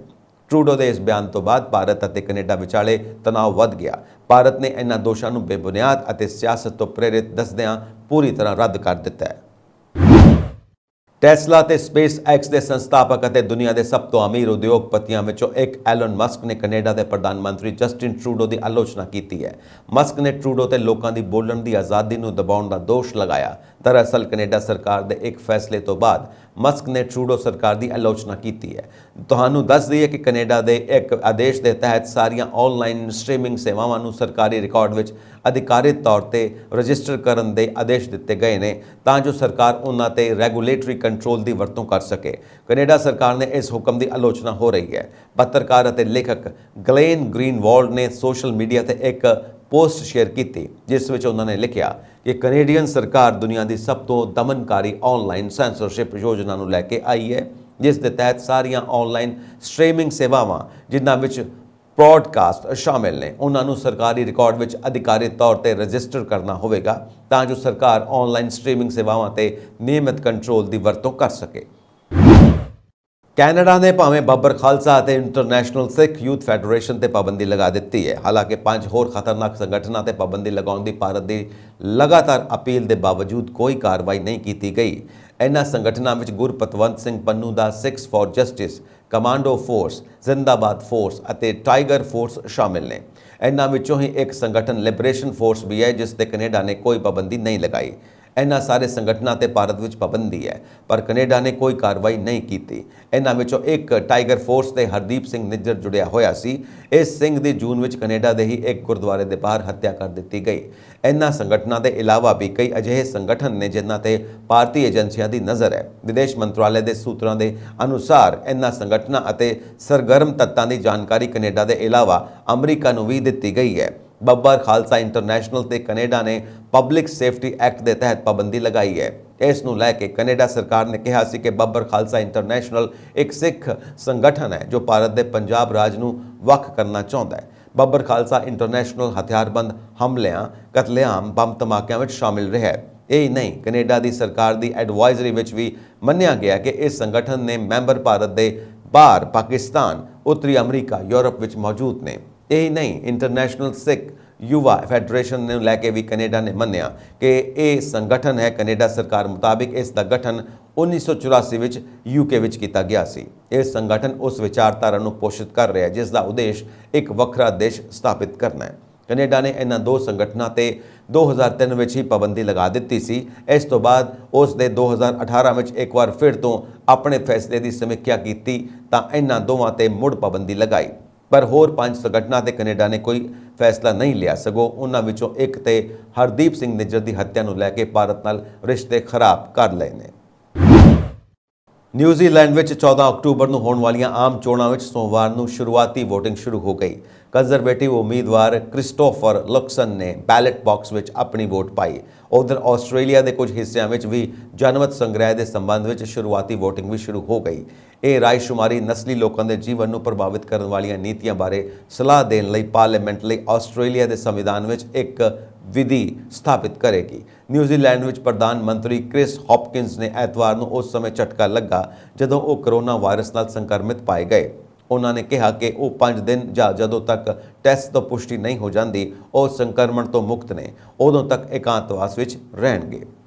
ਟਰੂਡੋ ਦੇ ਇਸ ਬਿਆਨ ਤੋਂ ਬਾਅਦ ਭਾਰਤ ਅਤੇ ਕੈਨੇਡਾ ਵਿਚਾਲੇ ਤਣਾਅ ਵੱਧ ਗਿਆ। ਭਾਰਤ ਨੇ ਇਹਨਾਂ ਦੋਸ਼ਾਂ ਨੂੰ ਬੇਬੁਨਿਆਦ ਅਤੇ ਸਿਆਸਤ ਤੋਂ ਪ੍ਰੇਰਿਤ ਦੱਸਦਿਆਂ ਪੂਰੀ ਤਰ੍ਹਾਂ ਰੱਦ ਕਰ ਦਿੱਤਾ ਹੈ। ਟੈਸਲਾ ਤੇ ਸਪੇਸ ਐਕਸ ਦੇ ਸੰਸਥਾਪਕ ਅਤੇ ਦੁਨੀਆ ਦੇ ਸਭ ਤੋਂ ਅਮੀਰ ਉਦਯੋਗਪਤੀਆਂ ਵਿੱਚੋਂ ਇੱਕ ਐਲਨ ਮਸਕ ਨੇ ਕੈਨੇਡਾ ਦੇ ਪ੍ਰਧਾਨ ਮੰਤਰੀ ਜਸਟਿਨ ਟਰੂਡੋ ਦੀ ਆਲੋਚਨਾ ਕੀਤੀ ਹੈ। ਮਸਕ ਨੇ ਟਰੂਡੋ ਤੇ ਲੋਕਾਂ ਦੀ ਬੋਲਣ ਦੀ ਆਜ਼ਾਦੀ ਨੂੰ ਦਬਾਉਣ ਦਾ ਦੋਸ਼ ਲਗਾਇਆ। ਦਰਅਸਲ ਕੈਨੇਡਾ ਸਰਕਾਰ ਦੇ ਇੱਕ ਫੈਸਲੇ ਤੋਂ ਬਾਅਦ ਮਸਕ ਨੇ ਟਰੂਡੋ ਸਰਕਾਰ ਦੀ ਆਲੋਚਨਾ ਕੀਤੀ ਹੈ। ਤੁਹਾਨੂੰ ਦੱਸ ਦਈਏ ਕਿ ਕੈਨੇਡਾ ਦੇ ਇੱਕ ਆਦੇਸ਼ ਦੇ ਤਹਿਤ ਸਾਰੀਆਂ ਆਨਲਾਈਨ ਸਟ੍ਰੀਮਿੰਗ ਸੇਵਾਵਾਂ ਨੂੰ ਸਰਕਾਰੀ ਰਿਕਾਰਡ ਵਿੱਚ ਅਧਿਕਾਰਿਤ ਤੌਰ ਤੇ ਰਜਿਸਟਰ ਕਰਨ ਦੇ ਆਦੇਸ਼ ਦਿੱਤੇ ਗਏ ਨੇ ਤਾਂ ਜੋ ਸਰਕਾਰ ਉਹਨਾਂ ਤੇ ਰੈਗੂਲੇਟਰੀ ਕੰਟਰੋਲ ਦੀ ਵਰਤੋਂ ਕਰ ਸਕੇ। ਕੈਨੇਡਾ ਸਰਕਾਰ ਨੇ ਇਸ ਹੁਕਮ ਦੀ ਆਲੋਚਨਾ ਹੋ ਰਹੀ ਹੈ। ਪੱਤਰਕਾਰ ਅਤੇ ਲੇਖਕ ਗਲੇਨ ਗ੍ਰੀਨਵਾਲਡ ਨੇ ਸੋਸ਼ਲ ਮੀਡੀਆ ਤੇ ਇੱਕ ਪੋਸਟ ਸ਼ੇਅਰ ਕੀਤੀ ਜਿਸ ਵਿੱਚ ਉਹਨਾਂ ਨੇ ਲਿਖਿਆ ਕਿ ਕੈਨੇਡੀਅਨ ਸਰਕਾਰ ਦੁਨੀਆ ਦੀ ਸਭ ਤੋਂ ਦਮਨਕਾਰੀ ਆਨਲਾਈਨ ਸੈਂਸਰਸ਼ਿਪ ਯੋਜਨਾ ਨੂੰ ਲੈ ਕੇ ਆਈ ਹੈ ਜਿਸ ਦੇ ਤਹਿਤ ਸਾਰੀਆਂ ਆਨਲਾਈਨ ਸਟ੍ਰੀਮਿੰਗ ਸੇਵਾਵਾਂ ਜਿਨ੍ਹਾਂ ਵਿੱਚ ਪ੍ਰੋਡਕਾਸਟ ਸ਼ਾਮਿਲ ਨੇ। ਉਹਨਾਂ ਨੂੰ ਸਰਕਾਰੀ ਰਿਕਾਰਡ ਵਿੱਚ ਅਧਿਕਾਰਿਤ ਤੌਰ ਤੇ ਰਜਿਸਟਰ ਕਰਨਾ ਹੋਵੇਗਾ ਤਾਂ ਜੋ ਸਰਕਾਰ ਆਨਲਾਈਨ ਸਟ੍ਰੀਮਿੰਗ ਸੇਵਾਵਾਂ ਤੇ ਨਿਯਮਿਤ ਕੰਟਰੋਲ ਦੀ ਵਰਤੋਂ ਕਰ ਸਕੇ। ਕੈਨੇਡਾ ਨੇ ਭਾਵੇਂ ਬੱਬਰ ਖਾਲਸਾ ਅਤੇ ਇੰਟਰਨੈਸ਼ਨਲ ਸਿੱਖ ਯੂਥ ਫੈਡਰੇਸ਼ਨ ਤੇ ਪਾਬੰਦੀ ਲਗਾ ਦਿੱਤੀ ਹੈ, ਹਾਲਾਂਕਿ 5 ਹੋਰ ਖਤਰਨਾਕ ਸੰਗਠਨਾਂ ਤੇ ਪਾਬੰਦੀ ਲਗਾਉਣ ਦੀ ਭਾਰਤ ਦੀ ਲਗਾਤਾਰ ਅਪੀਲ ਦੇ ਬਾਵਜੂਦ ਕੋਈ ਕਾਰਵਾਈ ਨਹੀਂ ਕੀਤੀ ਗਈ। ਇਨ੍ਹਾਂ ਸੰਗਠਨਾਂ ਵਿੱਚ ਗੁਰਪਤਵੰਤ ਸਿੰਘ ਪੰਨੂ ਦਾ Sikhs for justice, commando force, Zindabad force ਅਤੇ ਟਾਈਗਰ ਫੋਰਸ ਸ਼ਾਮਿਲ ਨੇ। ਇਨ੍ਹਾਂ ਵਿੱਚੋਂ ਹੀ ਇੱਕ ਸੰਗਠਨ ਲਿਬਰੇਸ਼ਨ ਫੋਰਸ ਵੀ ਹੈ ਜਿਸ ਤੇ ਕੈਨੇਡਾ ਨੇ ਕੋਈ ਪਾਬੰਦੀ ਨਹੀਂ ਲਗਾਈ। ਇਨ੍ਹਾਂ ਸਾਰੇ ਸੰਗਠਨਾਂ ਤੇ ਭਾਰਤ ਵਿੱਚ ਪਾਬੰਦੀ ਹੈ ਪਰ ਕੈਨੇਡਾ ਨੇ ਕੋਈ ਕਾਰਵਾਈ ਨਹੀਂ ਕੀਤੀ। ਇਨ੍ਹਾਂ ਵਿੱਚੋਂ ਇੱਕ ਟਾਈਗਰ ਫੋਰਸ ਤੇ ਹਰਦੀਪ ਸਿੰਘ ਨਿੱਜਰ ਜੁੜਿਆ ਹੋਇਆ ਸੀ। ਇਸ ਸਿੰਘ ਦੀ ਜੂਨ ਵਿੱਚ ਕੈਨੇਡਾ ਦੇ ਹੀ ਇੱਕ ਗੁਰਦੁਆਰੇ ਦੇ ਬਾਹਰ ਹੱਤਿਆ ਕਰ ਦਿੱਤੀ ਗਈ। ਇਨ੍ਹਾਂ ਸੰਗਠਨਾਂ ਦੇ ਇਲਾਵਾ ਵੀ ਕਈ ਅਜਿਹੇ ਸੰਗਠਨ ਨੇ ਜਿਨ੍ਹਾਂ ਤੇ ਭਾਰਤੀ ਏਜੰਸੀਆਂ ਦੀ ਨਜ਼ਰ ਹੈ। ਵਿਦੇਸ਼ ਮੰਤਰਾਲੇ ਦੇ ਸੂਤਰਾਂ ਦੇ ਅਨੁਸਾਰ ਇਨ੍ਹਾਂ ਸੰਗਠਨਾਂ ਅਤੇ ਸਰਗਰਮ ਤੱਤਾਂ ਦੀ ਜਾਣਕਾਰੀ ਕੈਨੇਡਾ ਦੇ ਇਲਾਵਾ ਅਮਰੀਕਾ ਨੂੰ ਵੀ ਦਿੱਤੀ ਗਈ ਹੈ। ਬੱਬਰ ਖਾਲਸਾ ਇੰਟਰਨੈਸ਼ਨਲ ਤੇ ਕੈਨੇਡਾ ਨੇ ਪਬਲਿਕ ਸੇਫਟੀ ਐਕਟ ਦੇ ਤਹਿਤ ਪਾਬੰਦੀ ਲਗਾਈ ਹੈ। ਇਸ ਨੂੰ ਲੈ ਕੇ ਕੈਨੇਡਾ ਸਰਕਾਰ ਨੇ ਕਿਹਾ ਸੀ ਕਿ ਬੱਬਰ ਖਾਲਸਾ ਇੰਟਰਨੈਸ਼ਨਲ ਇੱਕ ਸਿੱਖ ਸੰਗਠਨ ਹੈ ਜੋ ਭਾਰਤ ਦੇ ਪੰਜਾਬ ਰਾਜ ਨੂੰ ਵੱਖ ਕਰਨਾ ਚਾਹੁੰਦਾ ਹੈ। ਬੱਬਰ ਖਾਲਸਾ ਇੰਟਰਨੈਸ਼ਨਲ ਹਥਿਆਰਬੰਦ ਹਮਲਿਆਂ, ਕਤਲੇਆਮ, ਬੰਬ ਧਮਾਕਿਆਂ ਵਿੱਚ ਸ਼ਾਮਿਲ ਰਿਹਾ ਹੈ। ਇਹ ਹੀ ਨਹੀਂ, ਕੈਨੇਡਾ ਦੀ ਸਰਕਾਰ ਦੀ ਐਡਵਾਈਜ਼ਰੀ ਵਿੱਚ ਵੀ ਮੰਨਿਆ ਗਿਆ ਕਿ ਇਸ ਸੰਗਠਨ ਨੇ ਮੈਂਬਰ ਭਾਰਤ ਦੇ ਬਾਹਰ ਪਾਕਿਸਤਾਨ, ਉੱਤਰੀ ਅਮਰੀਕਾ, ਯੂਰਪ ਵਿੱਚ ਮੌਜੂਦ ਨੇ। ਇਹ ਹੀ ਨਹੀਂ, ਇੰਟਰਨੈਸ਼ਨਲ ਸਿੱਖ ਯੁਵਾ ਫੈਡਰੇਸ਼ਨ ਨੂੰ ਲੈ ਕੇ ਵੀ ਕੈਨੇਡਾ ਨੇ ਮੰਨਿਆ ਕਿ ਇਹ ਸੰਗਠਨ ਹੈ। ਕੈਨੇਡਾ ਸਰਕਾਰ ਮੁਤਾਬਿਕ ਇਸ ਦਾ ਗਠਨ 1984 ਵਿੱਚ ਯੂਕੇ ਵਿੱਚ ਕੀਤਾ ਗਿਆ ਸੀ। ਇਹ ਸੰਗਠਨ ਉਸ ਵਿਚਾਰਧਾਰਾ ਨੂੰ ਪੋਸ਼ਿਤ ਕਰ ਰਿਹਾ ਹੈ ਜਿਸ ਦਾ ਉਦੇਸ਼ ਇੱਕ ਵੱਖਰਾ ਦੇਸ਼ ਸਥਾਪਿਤ ਕਰਨਾ ਹੈ। ਕੈਨੇਡਾ ਨੇ ਇਹਨਾਂ ਦੋ ਸੰਗਠਨਾਂ ਤੇ 2003 ਵਿੱਚ ਹੀ ਪਾਬੰਦੀ ਲਗਾ ਦਿੱਤੀ ਸੀ। ਇਸ ਤੋਂ ਬਾਅਦ ਉਸ ਦੇ 2018 ਵਿੱਚ ਇੱਕ ਵਾਰ ਫਿਰ ਤੋਂ ਆਪਣੇ ਫੈਸਲੇ ਦੀ ਸਮੀਖਿਆ ਕੀਤੀ ਤਾਂ ਇਹਨਾਂ ਦੋਵਾਂ ਤੇ ਮੁੜ ਪਾਬੰਦੀ ਲਗਾਈ। ਪਰ ਹੋਰ 5 ਸੰਗਠਨਾਂ ਤੇ ਕੈਨੇਡਾ ਨੇ ਕੋਈ ਫੈਸਲਾ ਨਹੀਂ ਲਿਆ, ਸਗੋਂ ਉਹਨਾਂ ਵਿੱਚੋਂ ਇੱਕ ਤੇ ਹਰਦੀਪ ਸਿੰਘ ਨਿੱਜਰ ਦੀ ਹੱਤਿਆ ਨੂੰ ਲੈ ਕੇ ਭਾਰਤ ਨਾਲ ਰਿਸ਼ਤੇ ਖਰਾਬ ਕਰ ਲਏ ਨੇ। ਨਿਊਜ਼ੀਲੈਂਡ ਵਿੱਚ 14 ਅਕਤੂਬਰ ਨੂੰ ਹੋਣ ਵਾਲੀਆਂ ਆਮ ਚੋਣਾਂ ਵਿੱਚ ਸੋਮਵਾਰ ਨੂੰ ਸ਼ੁਰੂਆਤੀ VOTING ਸ਼ੁਰੂ ਹੋ ਗਈ। ਕੰਜ਼ਰਵੇਟਿਵ ਉਮੀਦਵਾਰ ਕ੍ਰਿਸਟੋਫਰ ਲਕਸਨ ਨੇ ਬੈਲਟ ਬਾਕਸ ਵਿੱਚ ਆਪਣੀ ਵੋਟ ਪਾਈ। ਉਧਰ ਆਸਟ੍ਰੇਲੀਆ ਦੇ ਕੁਝ ਹਿੱਸਿਆਂ ਵਿੱਚ ਵੀ ਜਨਮਤ ਸੰਗ੍ਰਹਿ ਦੇ ਸੰਬੰਧ ਵਿੱਚ ਸ਼ੁਰੂਆਤੀ VOTING ਵੀ ਸ਼ੁਰੂ ਹੋ ਗਈ। ਇਹ ਰਾਇਸ਼ੁਮਾਰੀ ਨਸਲੀ ਲੋਕਾਂ ਦੇ ਜੀਵਨ ਨੂੰ ਪ੍ਰਭਾਵਿਤ ਕਰਨ ਵਾਲੀਆਂ ਨੀਤੀਆਂ ਬਾਰੇ ਸਲਾਹ ਦੇਣ ਲਈ ਪਾਰਲੀਮੈਂਟ ਲਈ ਆਸਟ੍ਰੇਲੀਆ ਦੇ ਸੰਵਿਧਾਨ ਵਿੱਚ ਇੱਕ ਵਿਧੀ ਸਥਾਪਿਤ ਕਰੇਗੀ। ਨਿਊਜ਼ੀਲੈਂਡ ਵਿੱਚ ਪ੍ਰਧਾਨ ਮੰਤਰੀ ਕ੍ਰਿਸ ਹੌਪਕਿੰਸ ਨੇ ਐਤਵਾਰ ਨੂੰ ਉਸ ਸਮੇਂ ਝਟਕਾ ਲੱਗਾ ਜਦੋਂ ਉਹ ਕਰੋਨਾ ਵਾਇਰਸ ਨਾਲ ਸੰਕਰਮਿਤ ਪਾਏ ਗਏ। ਉਹਨਾਂ ਨੇ ਕਿਹਾ ਕਿ ਉਹ 5 ਦਿਨ ਜਾਂ ਜਦੋਂ ਤੱਕ ਟੈਸਟ ਤੋਂ ਪੁਸ਼ਟੀ ਨਹੀਂ ਹੋ ਜਾਂਦੀ ਉਹ ਸੰਕਰਮਣ ਤੋਂ ਮੁਕਤ ਨੇ, ਉਦੋਂ ਤੱਕ ਇਕਾਂਤਵਾਸ ਵਿੱਚ ਰਹਿਣਗੇ।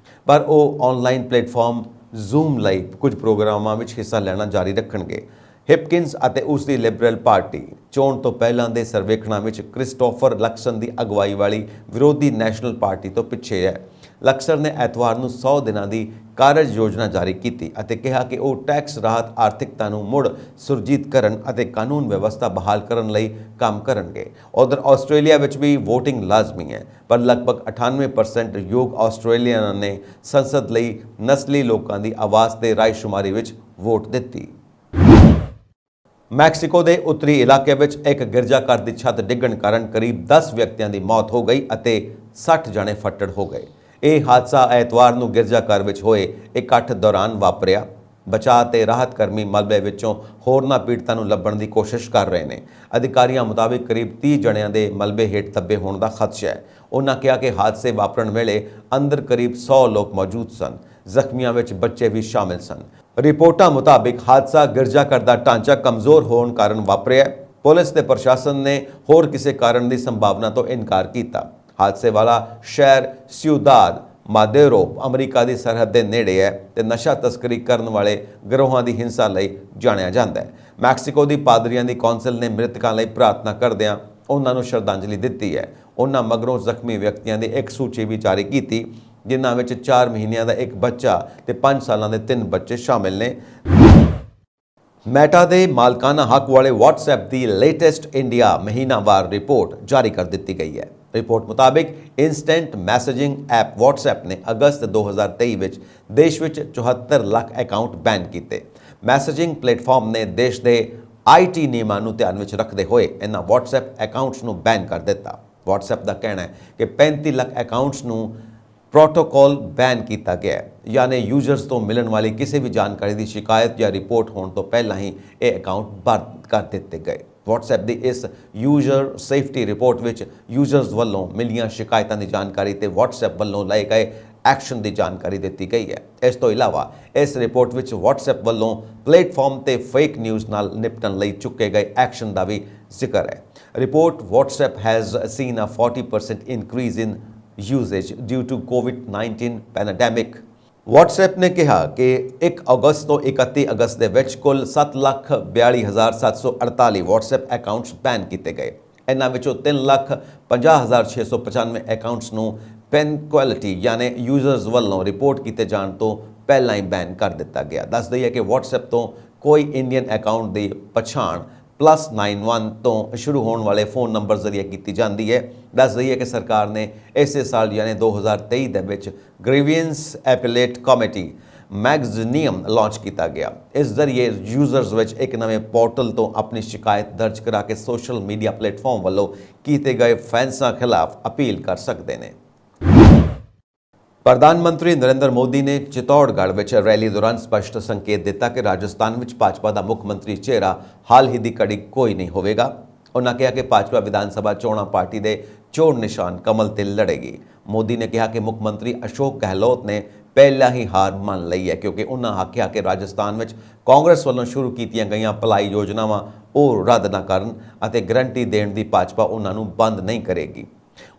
ਪਰ ਉਹ ਆਨਲਾਈਨ ਪਲੇਟਫਾਰਮ ਜ਼ੂਮ ਲਈ ਕੁਝ ਪ੍ਰੋਗਰਾਮਾਂ ਵਿੱਚ ਹਿੱਸਾ ਲੈਣਾ ਜਾਰੀ ਰੱਖਣਗੇ। ਹਿਪਕਿੰਸ ਅਤੇ ਉਸ ਦੀ ਲਿਬਰਲ ਪਾਰਟੀ ਚੋਣ ਤੋਂ ਪਹਿਲਾਂ ਦੇ ਸਰਵੇਖਣਾਂ ਵਿੱਚ ਕ੍ਰਿਸਟੋਫਰ ਲਕਸਨ ਦੀ ਅਗਵਾਈ ਵਾਲੀ ਵਿਰੋਧੀ ਨੈਸ਼ਨਲ ਪਾਰਟੀ ਤੋਂ ਪਿੱਛੇ ਹੈ। ਲਕਸਨ ਨੇ ਐਤਵਾਰ ਨੂੰ 100 ਦਿਨਾਂ ਦੀ ਕਾਰਜ ਯੋਜਨਾ ਜਾਰੀ ਕੀਤੀ ਅਤੇ ਕਿਹਾ ਕਿ ਉਹ ਟੈਕਸ ਰਾਹਤ ਆਰਥਿਕਤਾ ਨੂੰ ਮੁੜ ਸੁਰਜੀਤ ਕਰਨ ਅਤੇ ਕਾਨੂੰਨ ਵਿਵਸਥਾ ਬਹਾਲ ਕਰਨ ਲਈ ਕੰਮ ਕਰਨਗੇ। ਉਧਰ ਆਸਟ੍ਰੇਲੀਆ ਵਿੱਚ ਵੀ VOTING ਲਾਜ਼ਮੀ ਹੈ, ਪਰ ਲਗਭਗ 98% ਯੋਗ ਆਸਟ੍ਰੇਲੀਅਨਾਂ ਨੇ ਸੰਸਦ ਲਈ ਨਸਲੀ ਲੋਕਾਂ ਦੀ ਆਵਾਜ਼ ਤੇ ਰਾਇਸ਼ੁਮਾਰੀ ਵਿੱਚ ਵੋਟ ਦਿੱਤੀ। ਮੈਕਸੀਕੋ ਦੇ ਉੱਤਰੀ ਇਲਾਕੇ ਵਿੱਚ ਇੱਕ ਗਿਰਜਾਘਰ ਦੀ ਛੱਤ ਡਿੱਗਣ ਕਾਰਨ ਕਰੀਬ 10 ਵਿਅਕਤੀਆਂ ਦੀ ਮੌਤ ਹੋ ਗਈ ਅਤੇ 60 ਜਣੇ ਫੱਟੜ ਹੋ ਗਏ। ਇਹ ਹਾਦਸਾ ਐਤਵਾਰ ਨੂੰ ਗਿਰਜਾਘਰ ਵਿੱਚ ਹੋਏ ਇਕੱਠ ਦੌਰਾਨ ਵਾਪਰਿਆ। ਬਚਾਅ ਤੇ ਰਾਹਤ ਕਰਮੀ ਮਲਬੇ ਵਿੱਚੋਂ ਹੋਰਨਾਂ ਪੀੜਤਾਂ ਨੂੰ ਲੱਭਣ ਦੀ ਕੋਸ਼ਿਸ਼ ਕਰ ਰਹੇ ਨੇ। ਅਧਿਕਾਰੀਆਂ ਮੁਤਾਬਿਕ ਕਰੀਬ 30 ਜਣਿਆਂ ਦੇ ਮਲਬੇ ਹੇਠ ਦੱਬੇ ਹੋਣ ਦਾ ਖਦਸ਼ਾ ਹੈ। ਉਹਨਾਂ ਕਿਹਾ ਕਿ ਹਾਦਸੇ ਵਾਪਰਨ ਵੇਲੇ ਅੰਦਰ ਕਰੀਬ 100 ਲੋਕ ਮੌਜੂਦ ਸਨ। ਜ਼ਖਮੀਆਂ ਵਿੱਚ ਬੱਚੇ ਵੀ ਸ਼ਾਮਿਲ ਸਨ। ਰਿਪੋਰਟਾਂ ਮੁਤਾਬਿਕ ਹਾਦਸਾ ਗਿਰਜਾਘਰ ਦਾ ਢਾਂਚਾ ਕਮਜ਼ੋਰ ਹੋਣ ਕਾਰਨ ਵਾਪਰਿਆ। ਪੁਲਿਸ ਤੇ ਪ੍ਰਸ਼ਾਸਨ ਨੇ ਹੋਰ ਕਿਸੇ ਕਾਰਨ ਦੀ ਸੰਭਾਵਨਾ ਤੋਂ ਇਨਕਾਰ ਕੀਤਾ। ਹਾਦਸੇ ਵਾਲਾ ਸ਼ਹਿਰ ਸਿਊਦਾਦ ਮਾਦੇਰੋ ਅਮਰੀਕਾ ਦੀ ਸਰਹੱਦ ਦੇ ਨੇੜੇ ਹੈ ਤੇ ਨਸ਼ਾ ਤਸਕਰੀ ਕਰਨ ਵਾਲੇ ਗਿਰੋਹਾਂ ਦੀ ਹਿੰਸਾ ਲਈ ਜਾਣਿਆ ਜਾਂਦਾ ਹੈ। ਮੈਕਸੀਕੋ ਦੀ ਪਾਦਰੀਆਂ ਦੀ ਕੌਂਸਲ ਨੇ ਮ੍ਰਿਤਕਾਂ ਲਈ ਪ੍ਰਾਰਥਨਾ ਕਰਦਿਆਂ ਉਹਨਾਂ ਨੂੰ ਸ਼ਰਧਾਂਜਲੀ ਦਿੱਤੀ ਹੈ। ਉਹਨਾਂ ਮਗਰੋਂ ਜ਼ਖਮੀ ਵਿਅਕਤੀਆਂ ਦੀ ਇੱਕ ਸੂਚੀ ਵੀ ਜਾਰੀ ਕੀਤੀ ਜਿਨ੍ਹਾਂ ਵਿੱਚ 4 ਮਹੀਨਿਆਂ ਦਾ ਇੱਕ ਬੱਚਾ ਤੇ 5 ਸਾਲਾਂ ਦੇ 3 ਬੱਚੇ ਸ਼ਾਮਿਲ ਨੇ। ਮੈਟਾ ਦੇ ਮਾਲਕਾਨਾ ਹੱਕ ਵਾਲੇ WhatsApp ਦੀ ਲੇਟੈਸਟ ਇੰਡੀਆ ਮਹੀਨਾਵਾਰ ਰਿਪੋਰਟ ਜਾਰੀ ਕਰ ਦਿੱਤੀ ਗਈ ਹੈ। ਰਿਪੋਰਟ ਮੁਤਾਬਿਕ ਇੰਸਟੈਂਟ ਮੈਸੇਜਿੰਗ ਐਪ WhatsApp ਨੇ ਅਗਸਤ 2023 ਵਿੱਚ ਦੇਸ਼ ਵਿੱਚ 74 ਲੱਖ ਅਕਾਊਂਟ ਬੈਨ ਕੀਤੇ। ਮੈਸੇਜਿੰਗ ਪਲੇਟਫਾਰਮ ਨੇ ਦੇਸ਼ ਦੇ IT ਨਿਯਮਾਂ ਨੂੰ ਧਿਆਨ ਵਿੱਚ ਰੱਖਦੇ ਹੋਏ ਇਹਨਾਂ WhatsApp ਅਕਾਊਂਟਸ ਨੂੰ ਬੈਨ ਕਰ ਦਿੱਤਾ। WhatsApp ਦਾ ਕਹਿਣਾ ਹੈ ਕਿ 35 ਲੱਖ ਅਕਾਊਂਟਸ ਨੂੰ ਪ੍ਰੋਟੋਕਾਲ ਬੈਨ ਕੀਤਾ ਗਿਆ ਹੈ, ਯਾਨੀ ਯੂਜ਼ਰਸ ਤੋਂ ਮਿਲਣ ਵਾਲੀ ਕਿਸੇ ਵੀ ਜਾਣਕਾਰੀ ਦੀ ਸ਼ਿਕਾਇਤ ਜਾਂ ਰਿਪੋਰਟ ਹੋਣ ਤੋਂ ਪਹਿਲਾਂ ਹੀ ਇਹ ਅਕਾਊਂਟ ਬੰਦ ਕਰ ਦਿੱਤੇ ਗਏ। WhatsApp ਦੀ ਇਸ ਯੂਜ਼ਰ ਸੇਫਟੀ ਰਿਪੋਰਟ ਵਿੱਚ ਯੂਜ਼ਰਸ ਵੱਲੋਂ ਮਿਲੀਆਂ ਸ਼ਿਕਾਇਤਾਂ ਦੀ ਜਾਣਕਾਰੀ ਤੇ WhatsApp ਵੱਲੋਂ ਲਏ ਗਏ ਐਕਸ਼ਨ ਦੀ ਜਾਣਕਾਰੀ ਦਿੱਤੀ ਗਈ ਹੈ। ਇਸ ਤੋਂ ਇਲਾਵਾ ਇਸ ਰਿਪੋਰਟ ਵਿੱਚ WhatsApp ਵੱਲੋਂ ਪਲੇਟਫਾਰਮ ਤੇ ਫੇਕ ਨਿਊਜ਼ ਨਾਲ ਨਿਪਟਣ ਲਈ ਚੁੱਕੇ ਗਏ ਐਕਸ਼ਨ ਦਾ ਵੀ ਜ਼ਿਕਰ ਹੈ। Report WhatsApp has seen a 40% increase in usage due to COVID-19 pandemic। WhatsApp ਨੇ ਕਿਹਾ ਕਿ 1 ਅਗਸਤ ਤੋਂ 31 ਅਗਸਤ ਦੇ ਵਿੱਚ ਕੁੱਲ 7,42,748 WhatsApp ਅਕਾਊਂਟਸ ਬੈਨ ਕੀਤੇ ਗਏ। ਇਹਨਾਂ ਵਿੱਚੋਂ 3,50,695 ਅਕਾਊਂਟਸ ਨੂੰ ਪੈਨਕੁਐਲਿਟੀ ਯਾਨੀ ਯੂਜ਼ਰਸ ਵੱਲੋਂ ਰਿਪੋਰਟ ਕੀਤੇ ਜਾਣ ਤੋਂ ਪਹਿਲਾਂ ਹੀ ਬੈਨ ਕਰ ਦਿੱਤਾ ਗਿਆ। ਦੱਸ ਦਈਏ ਕਿ WhatsApp ਤੋਂ ਕੋਈ ਇੰਡੀਅਨ ਅਕਾਊਂਟ ਦੀ ਪਛਾਣ +91 ਤੋਂ ਸ਼ੁਰੂ ਹੋਣ ਵਾਲੇ ਫ਼ੋਨ ਨੰਬਰ ਜ਼ਰੀਏ ਕੀਤੀ ਜਾਂਦੀ ਹੈ। ਦੱਸ ਦਈਏ ਕਿ ਸਰਕਾਰ ਨੇ ਇਸੇ ਸਾਲ ਯਾਨੀ 2023 ਦੇ ਵਿੱਚ ਗ੍ਰੀਵੈਂਸ ਐਪੀਲੇਟ ਕਮੇਟੀ ਮੈਗਜ਼ੀਨੀਅਮ ਲਾਂਚ ਕੀਤਾ ਗਿਆ। ਇਸ ਜ਼ਰੀਏ ਯੂਜ਼ਰਸ ਵਿੱਚ ਇੱਕ ਨਵੇਂ ਪੋਰਟਲ ਤੋਂ ਆਪਣੀ ਸ਼ਿਕਾਇਤ ਦਰਜ ਕਰਾ ਕੇ ਸੋਸ਼ਲ ਮੀਡੀਆ ਪਲੇਟਫਾਰਮ ਵੱਲੋਂ ਕੀਤੇ ਗਏ ਫੈਂਸਾਂ ਖਿਲਾਫ ਅਪੀਲ ਕਰ ਸਕਦੇ ਨੇ। ਪ੍ਰਧਾਨ ਮੰਤਰੀ ਨਰਿੰਦਰ ਮੋਦੀ ਨੇ ਚਿਤੌੜਗੜ੍ਹ ਵਿੱਚ ਰੈਲੀ ਦੌਰਾਨ ਸਪਸ਼ਟ ਸੰਕੇਤ ਦਿੱਤਾ ਕਿ ਰਾਜਸਥਾਨ ਵਿੱਚ ਭਾਜਪਾ ਦਾ ਮੁੱਖ ਮੰਤਰੀ ਚਿਹਰਾ ਹਾਲ ਹੀ ਦੀ ਘੜੀ ਕੋਈ ਨਹੀਂ ਹੋਵੇਗਾ। ਉਹਨਾਂ ਕਿਹਾ ਕਿ ਭਾਜਪਾ ਵਿਧਾਨ ਸਭਾ ਚੋਣਾਂ ਪਾਰਟੀ ਦੇ ਚੋਣ ਨਿਸ਼ਾਨ ਕਮਲ ਤੇ ਲੜੇਗੀ। ਮੋਦੀ ਨੇ ਕਿਹਾ ਕਿ ਮੁੱਖ ਮੰਤਰੀ ਅਸ਼ੋਕ ਗਹਿਲੋਤ ਨੇ ਪਹਿਲਾਂ ਹੀ ਹਾਰ ਮੰਨ ਲਈ ਹੈ ਕਿਉਂਕਿ ਉਹਨਾਂ ਆਖਿਆ ਕਿ ਰਾਜਸਥਾਨ ਵਿੱਚ ਕਾਂਗਰਸ ਵੱਲੋਂ ਸ਼ੁਰੂ ਕੀਤੀਆਂ ਗਈਆਂ ਭਲਾਈ ਯੋਜਨਾਵਾਂ ਉਹ ਰੱਦ ਨਾ ਕਰਨ ਅਤੇ ਗਰੰਟੀ ਦੇਣ ਦੀ ਭਾਜਪਾ ਉਹਨਾਂ ਨੂੰ ਬੰਦ ਨਹੀਂ ਕਰੇਗੀ।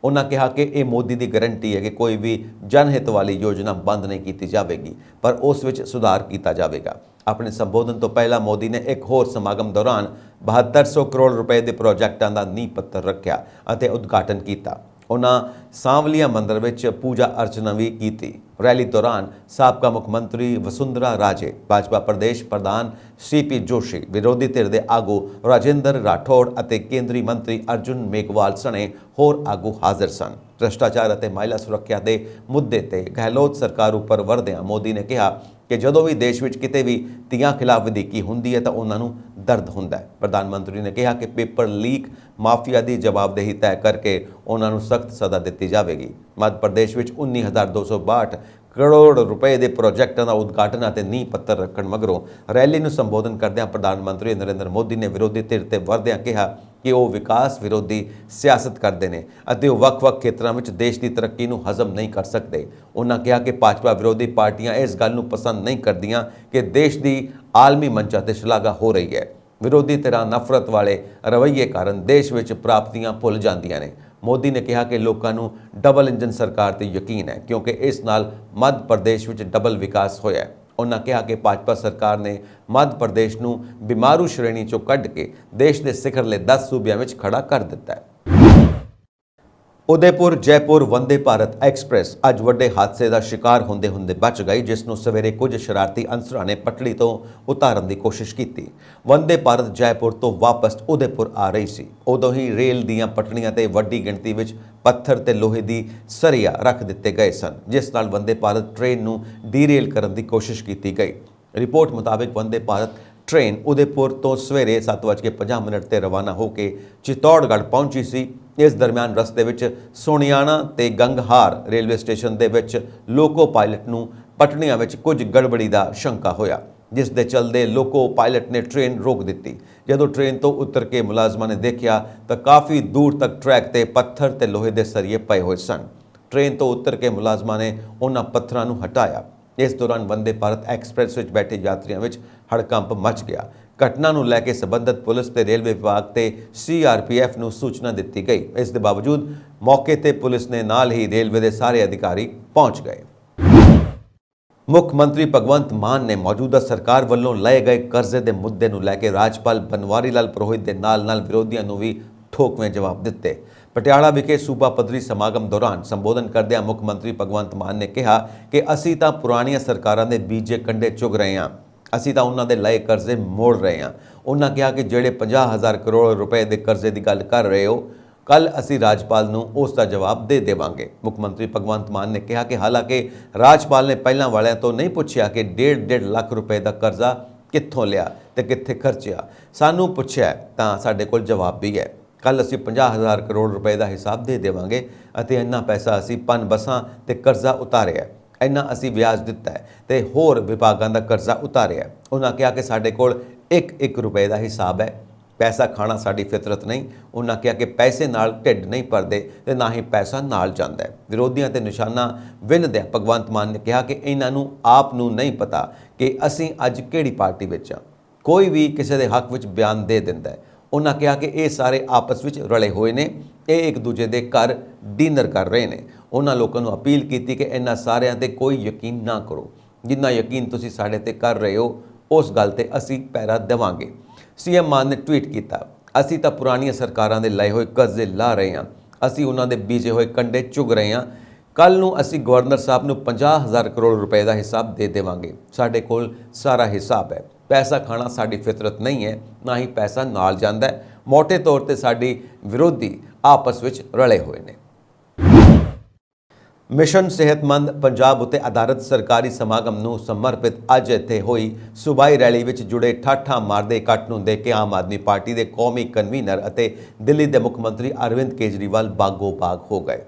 ਉਹਨਾਂ ਕਿਹਾ ਕਿ ਇਹ ਮੋਦੀ ਦੀ ਗਰੰਟੀ ਹੈ ਕਿ ਕੋਈ ਵੀ ਜਨਹਿਤ ਵਾਲੀ ਯੋਜਨਾ ਬੰਦ ਨਹੀਂ ਕੀਤੀ ਜਾਵੇਗੀ ਪਰ ਉਸ ਵਿੱਚ ਸੁਧਾਰ ਕੀਤਾ ਜਾਵੇਗਾ। ਆਪਣੇ ਸੰਬੋਧਨ ਤੋਂ ਪਹਿਲਾਂ ਮੋਦੀ ਨੇ ਇੱਕ ਹੋਰ ਸਮਾਗਮ ਦੌਰਾਨ 7200 ਕਰੋੜ ਰੁਪਏ ਦੇ ਪ੍ਰੋਜੈਕਟਾਂ ਦਾ ਨੀਂਹ ਪੱਥਰ ਰੱਖਿਆ ਅਤੇ ਉਦਘਾਟਨ ਕੀਤਾ। ਉਹਨਾਂ ਸਾਂਵਲੀਆ ਮੰਦਿਰ ਵਿੱਚ ਪੂਜਾ ਅਰਚਨਾ ਵੀ ਕੀਤੀ। ਰੈਲੀ ਦੌਰਾਨ ਸਾਬਕਾ ਮੁੱਖ ਮੰਤਰੀ ਵਸੁੰਧਰਾ ਰਾਜੇ, ਭਾਜਪਾ ਪ੍ਰਦੇਸ਼ ਪ੍ਰਧਾਨ CP ਜੋਸ਼ੀ, ਵਿਰੋਧੀ ਧਿਰ ਦੇ ਆਗੂ ਰਾਜਿੰਦਰ ਰਾਠੌੜ ਅਤੇ ਕੇਂਦਰੀ ਮੰਤਰੀ ਅਰਜੁਨ ਮੇਘਵਾਲ ਸਣੇ ਹੋਰ ਆਗੂ ਹਾਜ਼ਰ ਸਨ। ਭ੍ਰਿਸ਼ਟਾਚਾਰ ਅਤੇ ਮਹਿਲਾ ਸੁਰੱਖਿਆ ਦੇ ਮੁੱਦੇ ਤੇ ਗਹਿਲੋਤ ਸਰਕਾਰ ਉੱਪਰ ਵਰਦਿਆਂ ਮੋਦੀ ਨੇ ਕਿਹਾ ਕਿ ਜਦੋਂ ਵੀ ਦੇਸ਼ ਵਿੱਚ ਕਿਤੇ ਵੀ ਧੀਆਂ ਖਿਲਾਫ ਵਧੀਕੀ ਹੁੰਦੀ ਹੈ ਤਾਂ ਉਹਨਾਂ ਨੂੰ ਦਰਦ ਹੁੰਦਾ ਹੈ। ਪ੍ਰਧਾਨ ਮੰਤਰੀ ਨੇ ਕਿਹਾ ਕਿ ਪੇਪਰ ਲੀਕ ਮਾਫੀਆ ਦੀ ਜਵਾਬਦੇਹੀ ਤੈਅ ਕਰਕੇ ਉਹਨਾਂ ਨੂੰ ਸਖਤ ਸਜ਼ਾ ਦਿੱਤੀ ਜਾਵੇਗੀ। ਮੱਧ ਪ੍ਰਦੇਸ਼ ਵਿੱਚ 19,262 ਕਰੋੜ ਰੁਪਏ ਦੇ ਪ੍ਰੋਜੈਕਟਾਂ ਦਾ ਉਦਘਾਟਨ ਅਤੇ ਨੀਂਹ ਪੱਥਰ ਰੱਖਣ ਮਗਰੋਂ ਰੈਲੀ ਨੂੰ ਸੰਬੋਧਨ ਕਰਦਿਆਂ ਪ੍ਰਧਾਨ ਮੰਤਰੀ ਨਰਿੰਦਰ ਮੋਦੀ ਨੇ ਵਿਰੋਧੀ ਧਿਰ ਤੇ ਵਰਦਿਆਂ ਕਿਹਾ ਕਿ ਉਹ ਵਿਕਾਸ ਵਿਰੋਧੀ ਸਿਆਸਤ ਕਰਦੇ ਨੇ ਅਤੇ ਉਹ ਵੱਖ-ਵੱਖ ਖੇਤਰਾਂ ਵਿੱਚ ਦੇਸ਼ ਦੀ ਤਰੱਕੀ ਨੂੰ ਹਜ਼ਮ ਨਹੀਂ ਕਰ ਸਕਦੇ। ਉਹਨਾਂ ਕਿਹਾ ਕਿ ਭਾਜਪਾ ਵਿਰੋਧੀ ਪਾਰਟੀਆਂ ਇਸ ਗੱਲ ਨੂੰ ਪਸੰਦ ਨਹੀਂ ਕਰਦੀਆਂ ਕਿ ਦੇਸ਼ ਦੀ ਆਲਮੀ ਮੰਚਾਂ ਤੇ ਸ਼ਲਾਘਾ ਹੋ ਰਹੀ ਹੈ। ਵਿਰੋਧੀ ਧਿਰਾਂ ਨਫ਼ਰਤ ਵਾਲੇ ਰਵੱਈਏ ਕਾਰਨ ਦੇਸ਼ ਵਿੱਚ ਪ੍ਰਾਪਤੀਆਂ ਭੁੱਲ ਜਾਂਦੀਆਂ ਨੇ। ਮੋਦੀ ਨੇ ਕਿਹਾ ਕਿ ਲੋਕਾਂ ਨੂੰ ਡਬਲ ਇੰਜਨ ਸਰਕਾਰ ਤੇ ਯਕੀਨ ਹੈ ਕਿਉਂਕਿ ਇਸ ਨਾਲ ਮੱਧ ਪ੍ਰਦੇਸ਼ ਵਿੱਚ ਡਬਲ ਵਿਕਾਸ ਹੋਇਆ ਹੈ। ਉਹਨਾਂ ਕਿਹਾ ਕਿ ਭਾਜਪਾ ਸਰਕਾਰ ਨੇ ਮੱਧ ਪ੍ਰਦੇਸ਼ ਨੂੰ ਬਿਮਾਰੂ ਸ਼੍ਰੇਣੀ ਚੋਂ ਕੱਢ ਕੇ ਦੇਸ਼ ਦੇ ਸਿਖਰਲੇ 10 ਸੂਬਿਆਂ ਵਿੱਚ ਖੜਾ ਕਰ ਦਿੱਤਾ ਹੈ। ਉਦੈਪੁਰ ਜੈਪੁਰ ਵੰਦੇ ਭਾਰਤ ਐਕਸਪ੍ਰੈਸ ਅੱਜ ਵੱਡੇ ਹਾਦਸੇ ਦਾ ਸ਼ਿਕਾਰ ਹੁੰਦੇ ਬਚ ਗਈ, ਜਿਸ ਨੂੰ ਸਵੇਰੇ ਕੁਝ ਸ਼ਰਾਰਤੀ ਅਨਸਰਾਂ ਨੇ ਪਟੜੀ ਤੋਂ ਉਤਾਰਨ ਦੀ ਕੋਸ਼ਿਸ਼ ਕੀਤੀ। ਵੰਦੇ ਭਾਰਤ ਜੈਪੁਰ ਤੋਂ ਵਾਪਸ ਉਦੈਪੁਰ ਆ ਰਹੀ ਸੀ। ਉਦੋਂ ਹੀ ਰੇਲ ਦੀਆਂ ਪਟੜੀਆਂ ਤੇ ਵੱਡੀ ਗਿਣਤੀ ਵਿੱਚ ਪੱਥਰ ਤੇ ਲੋਹੇ ਦੀ ਸਰੀਆ ਰੱਖ ਦਿੱਤੇ ਗਏ ਸਨ, ਜਿਸ ਨਾਲ ਵੰਦੇ ਭਾਰਤ ਟ੍ਰੇਨ ਨੂੰ ਡੀਰੇਲ ਕਰਨ ਦੀ ਕੋਸ਼ਿਸ਼ ਕੀਤੀ ਗਈ। ਰਿਪੋਰਟ ਮੁਤਾਬਕ ਵੰਦੇ ਭਾਰਤ ਟ੍ਰੇਨ ਉਦੈਪੁਰ ਤੋਂ ਸਵੇਰੇ 7:50 ਤੇ ਰਵਾਨਾ ਹੋ ਕੇ ਚਿਤੌੜਗੜ੍ਹ ਪਹੁੰਚੀ ਸੀ। ਇਸ ਦਰਮਿਆਨ ਰਸਤੇ ਵਿੱਚ ਸੋਨਿਆਣਾ ਤੇ ਗੰਗਹਾਰ ਰੇਲਵੇ ਸਟੇਸ਼ਨ ਦੇ ਵਿੱਚ ਲੋਕੋ ਪਾਇਲਟ ਨੂੰ ਪਟੜੀਆਂ ਵਿੱਚ ਕੁਝ ਗੜਬੜੀ ਦਾ ਸ਼ੰਕਾ ਹੋਇਆ, ਜਿਸ ਦੇ ਚਲਦੇ ਲੋਕੋ ਪਾਇਲਟ ਨੇ ਟ੍ਰੇਨ ਰੋਕ ਦਿੱਤੀ। ਜਦੋਂ ਟ੍ਰੇਨ ਤੋਂ ਉਤਰ ਕੇ ਮੁਲਾਜ਼ਮਾਂ ਨੇ ਦੇਖਿਆ ਤਾਂ ਕਾਫੀ ਦੂਰ ਤੱਕ ਟਰੈਕ ਤੇ ਪੱਥਰ ਤੇ ਲੋਹੇ ਦੇ ਸਰੀਏ ਪਏ ਹੋਏ ਸਨ। ਟ੍ਰੇਨ ਤੋਂ ਉਤਰ ਕੇ ਮੁਲਾਜ਼ਮਾਂ ਨੇ ਉਹਨਾਂ ਪੱਥਰਾਂ ਨੂੰ ਹਟਾਇਆ। ਇਸ ਦੌਰਾਨ ਵੰਦੇ ਭਾਰਤ ਐਕਸਪ੍ਰੈਸ ਵਿੱਚ ਬੈਠੇ ਯਾਤਰੀਆਂ ਵਿੱਚ ਹੜਕੰਪ ਮਚ ਗਿਆ। ਘਟਨਾ ਨੂੰ ਲੈ ਕੇ ਸੰਬੰਧਿਤ ਪੁਲਿਸ ਤੇ ਰੇਲਵੇ ਵਿਭਾਗ ਤੇ CRPF ਨੂੰ ਸੂਚਨਾ ਦਿੱਤੀ ਗਈ। ਇਸ ਦੇ ਬਾਵਜੂਦ ਮੌਕੇ ਤੇ ਪੁਲਿਸ ਨੇ ਨਾਲ ਹੀ ਰੇਲਵੇ ਦੇ ਸਾਰੇ ਅਧਿਕਾਰੀ ਪਹੁੰਚ ਗਏ। ਮੁੱਖ ਮੰਤਰੀ ਭਗਵੰਤ ਮਾਨ ਨੇ ਮੌਜੂਦਾ ਸਰਕਾਰ ਵੱਲੋਂ ਲਏ ਗਏ ਕਰਜ਼ੇ ਦੇ ਮੁੱਦੇ ਨੂੰ ਲੈ ਕੇ ਰਾਜਪਾਲ ਬਨਵਾਰੀ ਲਾਲ ਪੁਰੋਹਿਤ ਦੇ ਨਾਲ ਵਿਰੋਧੀਆਂ ਨੂੰ ਵੀ ਠੋਕਵੇਂ ਜਵਾਬ ਦਿੱਤੇ। ਪਟਿਆਲਾ ਵਿਖੇ ਸੂਬਾ ਪੱਧਰੀ ਸਮਾਗਮ ਦੌਰਾਨ ਸੰਬੋਧਨ ਕਰਦਿਆਂ ਮੁੱਖ ਮੰਤਰੀ ਭਗਵੰਤ ਮਾਨ ਨੇ ਕਿਹਾ ਕਿ ਅਸੀਂ ਤਾਂ ਪੁਰਾਣੀਆਂ ਸਰਕਾਰਾਂ ਦੇ ਬੀਜੇ ਕੰਡੇ ਚੁਗ ਰਹੇ ਹਾਂ, ਅਸੀਂ ਤਾਂ ਉਹਨਾਂ ਦੇ ਲਏ ਕਰਜ਼ੇ ਮੋੜ ਰਹੇ ਹਾਂ। ਉਹਨਾਂ ਕਿਹਾ ਕਿ ਜਿਹੜੇ 50,000 ਕਰੋੜ ਰੁਪਏ ਦੇ ਕਰਜ਼ੇ ਦੀ ਗੱਲ ਕਰ ਰਹੇ ਹੋ, ਕੱਲ ਅਸੀਂ ਰਾਜਪਾਲ ਨੂੰ ਉਸ ਦਾ ਜਵਾਬ ਦੇ ਦੇਵਾਂਗੇ। ਮੁੱਖ ਮੰਤਰੀ ਭਗਵੰਤ ਮਾਨ ਨੇ ਕਿਹਾ ਕਿ ਹਾਲਾਂਕਿ ਰਾਜਪਾਲ ਨੇ ਪਹਿਲਾਂ ਵਾਲਿਆਂ ਤੋਂ ਨਹੀਂ ਪੁੱਛਿਆ ਕਿ 1.5 ਲੱਖ ਰੁਪਏ ਦਾ ਕਰਜ਼ਾ ਕਿੱਥੋਂ ਲਿਆ ਤੇ ਕਿੱਥੇ ਖਰਚਿਆ, ਸਾਨੂੰ ਪੁੱਛਿਆ ਤਾਂ ਸਾਡੇ ਕੋਲ ਜਵਾਬ ਵੀ ਹੈ। ਕੱਲ ਅਸੀਂ 50,000 ਕਰੋੜ ਰੁਪਏ ਦਾ ਹਿਸਾਬ ਦੇ ਦੇਵਾਂਗੇ ਅਤੇ ਇੰਨਾ ਪੈਸਾ ਅਸੀਂ ਪਨ ਬੱਸਾਂ ਤੇ ਕਰਜ਼ਾ ਉਤਾਰਿਆ, ਇੰਨਾ ਅਸੀਂ ਵਿਆਜ ਦਿੱਤਾ ਹੈ ਤੇ ਹੋਰ ਵਿਭਾਗਾਂ ਦਾ ਕਰਜ਼ਾ ਉਤਾਰਿਆ। ਉਹਨਾਂ ਕਿਹਾ ਕਿ ਸਾਡੇ ਕੋਲ 1-1 ਰੁਪਏ ਦਾ ਹਿਸਾਬ ਹੈ। ਪੈਸਾ ਖਾਣਾ ਸਾਡੀ ਫਿਤਰਤ ਨਹੀਂ। ਉਹਨਾਂ ਕਿਹਾ ਕਿ ਪੈਸੇ ਨਾਲ ਢਿੱਡ ਨਹੀਂ ਭਰਦੇ ਤੇ ਨਾ ਹੀ ਪੈਸਾ ਨਾਲ ਜਾਂਦਾ ਹੈ। ਵਿਰੋਧੀਆਂ ਤੇ ਨਿਸ਼ਾਨਾ ਵਿੰਨ੍ਹਦਿਆਂ ਭਗਵੰਤ ਮਾਨ ਨੇ ਕਿਹਾ ਕਿ ਇਹਨਾਂ ਨੂੰ ਆਪ ਨੂੰ ਨਹੀਂ ਪਤਾ ਕਿ ਅਸੀਂ ਅੱਜ ਕਿਹੜੀ ਪਾਰਟੀ ਵਿੱਚ ਹਾਂ। ਕੋਈ ਵੀ ਕਿਸੇ ਦੇ ਹੱਕ ਵਿੱਚ ਬਿਆਨ ਦੇ ਦਿੰਦਾ ਹੈ। ਉਹਨਾਂ ਕਿਹਾ ਕਿ ਇਹ ਸਾਰੇ ਆਪਸ ਵਿੱਚ ਰਲੇ ਹੋਏ ਨੇ, ਇਹ ਇੱਕ ਦੂਜੇ ਦੇ ਘਰ ਡਿਨਰ ਕਰ ਰਹੇ ਨੇ। ਉਹਨਾਂ ਲੋਕਾਂ ਨੂੰ ਅਪੀਲ ਕੀਤੀ ਕਿ ਇਹਨਾਂ ਸਾਰਿਆਂ ਤੇ ਕੋਈ ਯਕੀਨ ਨਾ ਕਰੋ। ਜਿੰਨਾ ਯਕੀਨ ਤੁਸੀਂ ਸਾਡੇ ਤੇ ਕਰ ਰਹੇ ਹੋ ਉਸ ਗੱਲ ਤੇ ਅਸੀਂ ਪਹਿਰਾ ਦੇਵਾਂਗੇ। ਸੀਐਮ ਮਾਨ ਨੇ ਟਵੀਟ ਕੀਤਾ, ਅਸੀਂ ਤਾਂ ਪੁਰਾਣੀਆਂ ਸਰਕਾਰਾਂ ਦੇ ਲਏ ਹੋਏ ਕਰਜ਼ੇ ਲਾ ਰਹੇ ਹਾਂ, ਅਸੀਂ ਉਹਨਾਂ ਦੇ ਬੀਜੇ ਹੋਏ ਕੰਡੇ ਚੁਗ ਰਹੇ ਹਾਂ। ਕੱਲ ਨੂੰ ਅਸੀਂ ਗਵਰਨਰ ਸਾਹਿਬ ਨੂੰ 50,000 ਕਰੋੜ ਰੁਪਏ ਦਾ ਹਿਸਾਬ ਦੇ ਦੇਵਾਂਗੇ। ਸਾਡੇ ਕੋਲ ਸਾਰਾ ਹਿਸਾਬ ਹੈ। ਪੈਸਾ ਖਾਣਾ ਸਾਡੀ ਫਿਤਰਤ ਨਹੀਂ ਹੈ, ਨਾ ਹੀ ਪੈਸਾ ਨਾਲ ਜਾਂਦਾ ਹੈ। ਮੋਟੇ ਤੌਰ ਤੇ ਸਾਡੀ ਵਿਰੋਧੀ ਆਪਸ ਵਿੱਚ ਰਲੇ ਹੋਏ ਨੇ। ਮਿਸ਼ਨ ਸਿਹਤਮੰਦ ਪੰਜਾਬ ਉੱਤੇ ਆਧਾਰਿਤ ਸਰਕਾਰੀ ਸਮਾਗਮ ਨੂੰ ਸਮਰਪਿਤ ਅੱਜ ਇੱਥੇ ਹੋਈ ਸੂਬਾਈ ਰੈਲੀ ਵਿੱਚ ਜੁੜੇ ਠਾਠਾਂ ਮਾਰਦੇ ਇਕੱਠ ਨੂੰ ਦੇਖ ਕੇ ਆਮ ਆਦਮੀ ਪਾਰਟੀ ਦੇ ਕੌਮੀ ਕਨਵੀਨਰ ਅਤੇ ਦਿੱਲੀ ਦੇ ਮੁੱਖ ਮੰਤਰੀ ਅਰਵਿੰਦ ਕੇਜਰੀਵਾਲ ਬਾਗੋ ਬਾਗ ਹੋ ਗਏ।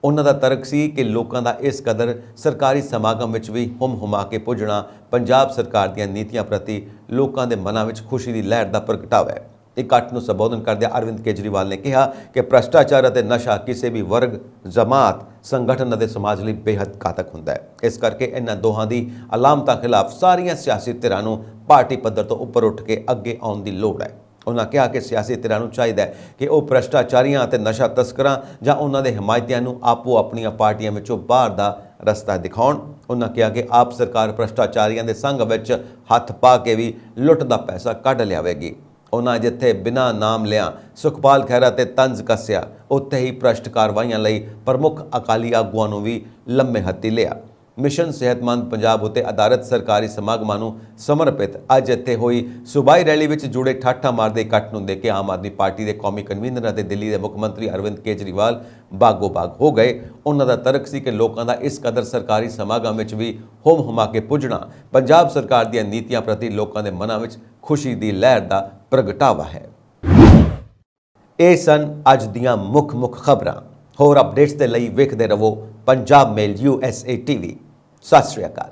ਉਹਨਾਂ ਦਾ ਤਰਕ ਸੀ ਕਿ ਲੋਕਾਂ ਦਾ ਇਸ ਕਦਰ ਸਰਕਾਰੀ ਸਮਾਗਮ ਵਿੱਚ ਵੀ ਹੁਮਾ ਕੇ ਪੁੱਜਣਾ ਪੰਜਾਬ ਸਰਕਾਰ ਦੀਆਂ ਨੀਤੀਆਂ ਪ੍ਰਤੀ ਲੋਕਾਂ ਦੇ ਮਨਾਂ ਵਿੱਚ ਖੁਸ਼ੀ ਦੀ ਲਹਿਰ ਦਾ ਪ੍ਰਗਟਾਵਾ ਹੈ। ਇਕੱਠ ਨੂੰ ਸੰਬੋਧਨ ਕਰਦਿਆਂ ਅਰਵਿੰਦ ਕੇਜਰੀਵਾਲ ਨੇ ਕਿਹਾ ਕਿ ਭ੍ਰਸ਼ਟਾਚਾਰ ਅਤੇ ਨਸ਼ਾ ਕਿਸੇ ਵੀ ਵਰਗ, ਜਮਾਤ, ਸੰਗਠਨ ਅਤੇ ਸਮਾਜ ਲਈ ਬੇहद ਘਾਤਕ ਹੁੰਦਾ ਹੈ। ਇਸ ਕਰਕੇ ਇਹਨਾਂ ਦੋਹਾਂ ਦੀ ਅਲਾਮਤਾਂ ਖਿਲਾਫ ਸਾਰੀਆਂ ਸਿਆਸੀ ਧਿਰਾਂ ਨੂੰ ਪਾਰਟੀ ਪੱਧਰ ਤੋਂ ਉੱਪਰ ਉੱਠ ਕੇ ਅੱਗੇ ਆਉਣ ਦੀ ਲੋੜ ਹੈ। ਉਹਨਾਂ ਕਿਹਾ ਕਿ ਸਿਆਸੀ ਧਿਰਾਂ ਨੂੰ ਚਾਹੀਦਾ ਹੈ ਕਿ ਉਹ ਭ੍ਰਸ਼ਟਾਚਾਰੀਆਂ ਅਤੇ ਨਸ਼ਾ ਤਸਕਰਾਂ ਜਾਂ ਉਹਨਾਂ ਦੇ ਹਮਾਇਤੀਆਂ ਨੂੰ ਆਪੋ ਆਪਣੀਆਂ ਪਾਰਟੀਆਂ ਵਿੱਚੋਂ ਬਾਹਰ ਦਾ ਰਸਤਾ ਦਿਖਾਉਣ। ਉਹਨਾਂ ਕਿਹਾ ਕਿ ਆਪ ਸਰਕਾਰ ਭ੍ਰਸ਼ਟਾਚਾਰੀਆਂ ਦੇ ਸੰਘ ਵਿੱਚ ਹੱਥ ਪਾ ਕੇ ਵੀ ਲੁੱਟ ਦਾ ਪੈਸਾ ਕੱਢ ਲਿਆਵੇਗੀ। ਉਹਨਾਂ ਜਿੱਥੇ ਬਿਨਾਂ ਨਾਮ ਲਿਆ ਸੁਖਪਾਲ ਖਹਿਰਾ ਤੇ ਤੰਜ਼ ਕੱਸਿਆ, ਉੱਥੇ ਹੀ ਭ੍ਰਸ਼ਟ ਕਾਰਵਾਈਆਂ ਲਈ ਪ੍ਰਮੁੱਖ ਅਕਾਲੀ ਆਗੂਆਂ ਨੂੰ ਵੀ ਲੰਮੇ ਹੱਥੀ ਲਿਆ। ਮਿਸ਼ਨ ਸਿਹਤਮੰਦ ਪੰਜਾਬ ਉੱਤੇ ਆਧਾਰਿਤ ਸਰਕਾਰੀ ਸਮਾਗਮਾਂ ਨੂੰ ਸਮਰਪਿਤ ਅੱਜ ਇੱਥੇ ਹੋਈ ਸੂਬਾਈ ਰੈਲੀ ਵਿੱਚ ਜੁੜੇ ਠਾਠਾਂ ਮਾਰਦੇ ਇਕੱਠ ਨੂੰ ਦੇਖ ਕੇ ਆਮ ਆਦਮੀ ਪਾਰਟੀ ਦੇ ਕੌਮੀ ਕਨਵੀਨਰ ਅਤੇ ਦਿੱਲੀ ਦੇ ਮੁੱਖ ਮੰਤਰੀ ਅਰਵਿੰਦ ਕੇਜਰੀਵਾਲ ਬਾਗੋ ਬਾਗ ਹੋ ਗਏ। ਉਹਨਾਂ ਦਾ ਤਰਕ ਸੀ ਕਿ ਲੋਕਾਂ ਦਾ ਇਸ ਕਦਰ ਸਰਕਾਰੀ ਸਮਾਗਮ ਵਿੱਚ ਵੀ ਹੁਮਾ ਕੇ ਪੁੱਜਣਾ ਪੰਜਾਬ ਸਰਕਾਰ ਦੀਆਂ ਨੀਤੀਆਂ ਪ੍ਰਤੀ ਲੋਕਾਂ ਦੇ ਮਨਾਂ ਵਿੱਚ ਖੁਸ਼ੀ ਦੀ ਲਹਿਰ ਦਾ ਪ੍ਰਗਟਾਵਾ ਹੈ। ਇਹ ਸਨ ਅੱਜ ਦੀਆਂ ਮੁੱਖ ਖਬਰਾਂ। ਹੋਰ ਅਪਡੇਟਸ ਦੇ ਲਈ ਵੇਖਦੇ ਰਹੋ ਪੰਜਾਬ ਮੇਲ USA TV। ਸਤਿ ਸ਼੍ਰੀ ਅਕਾਲ।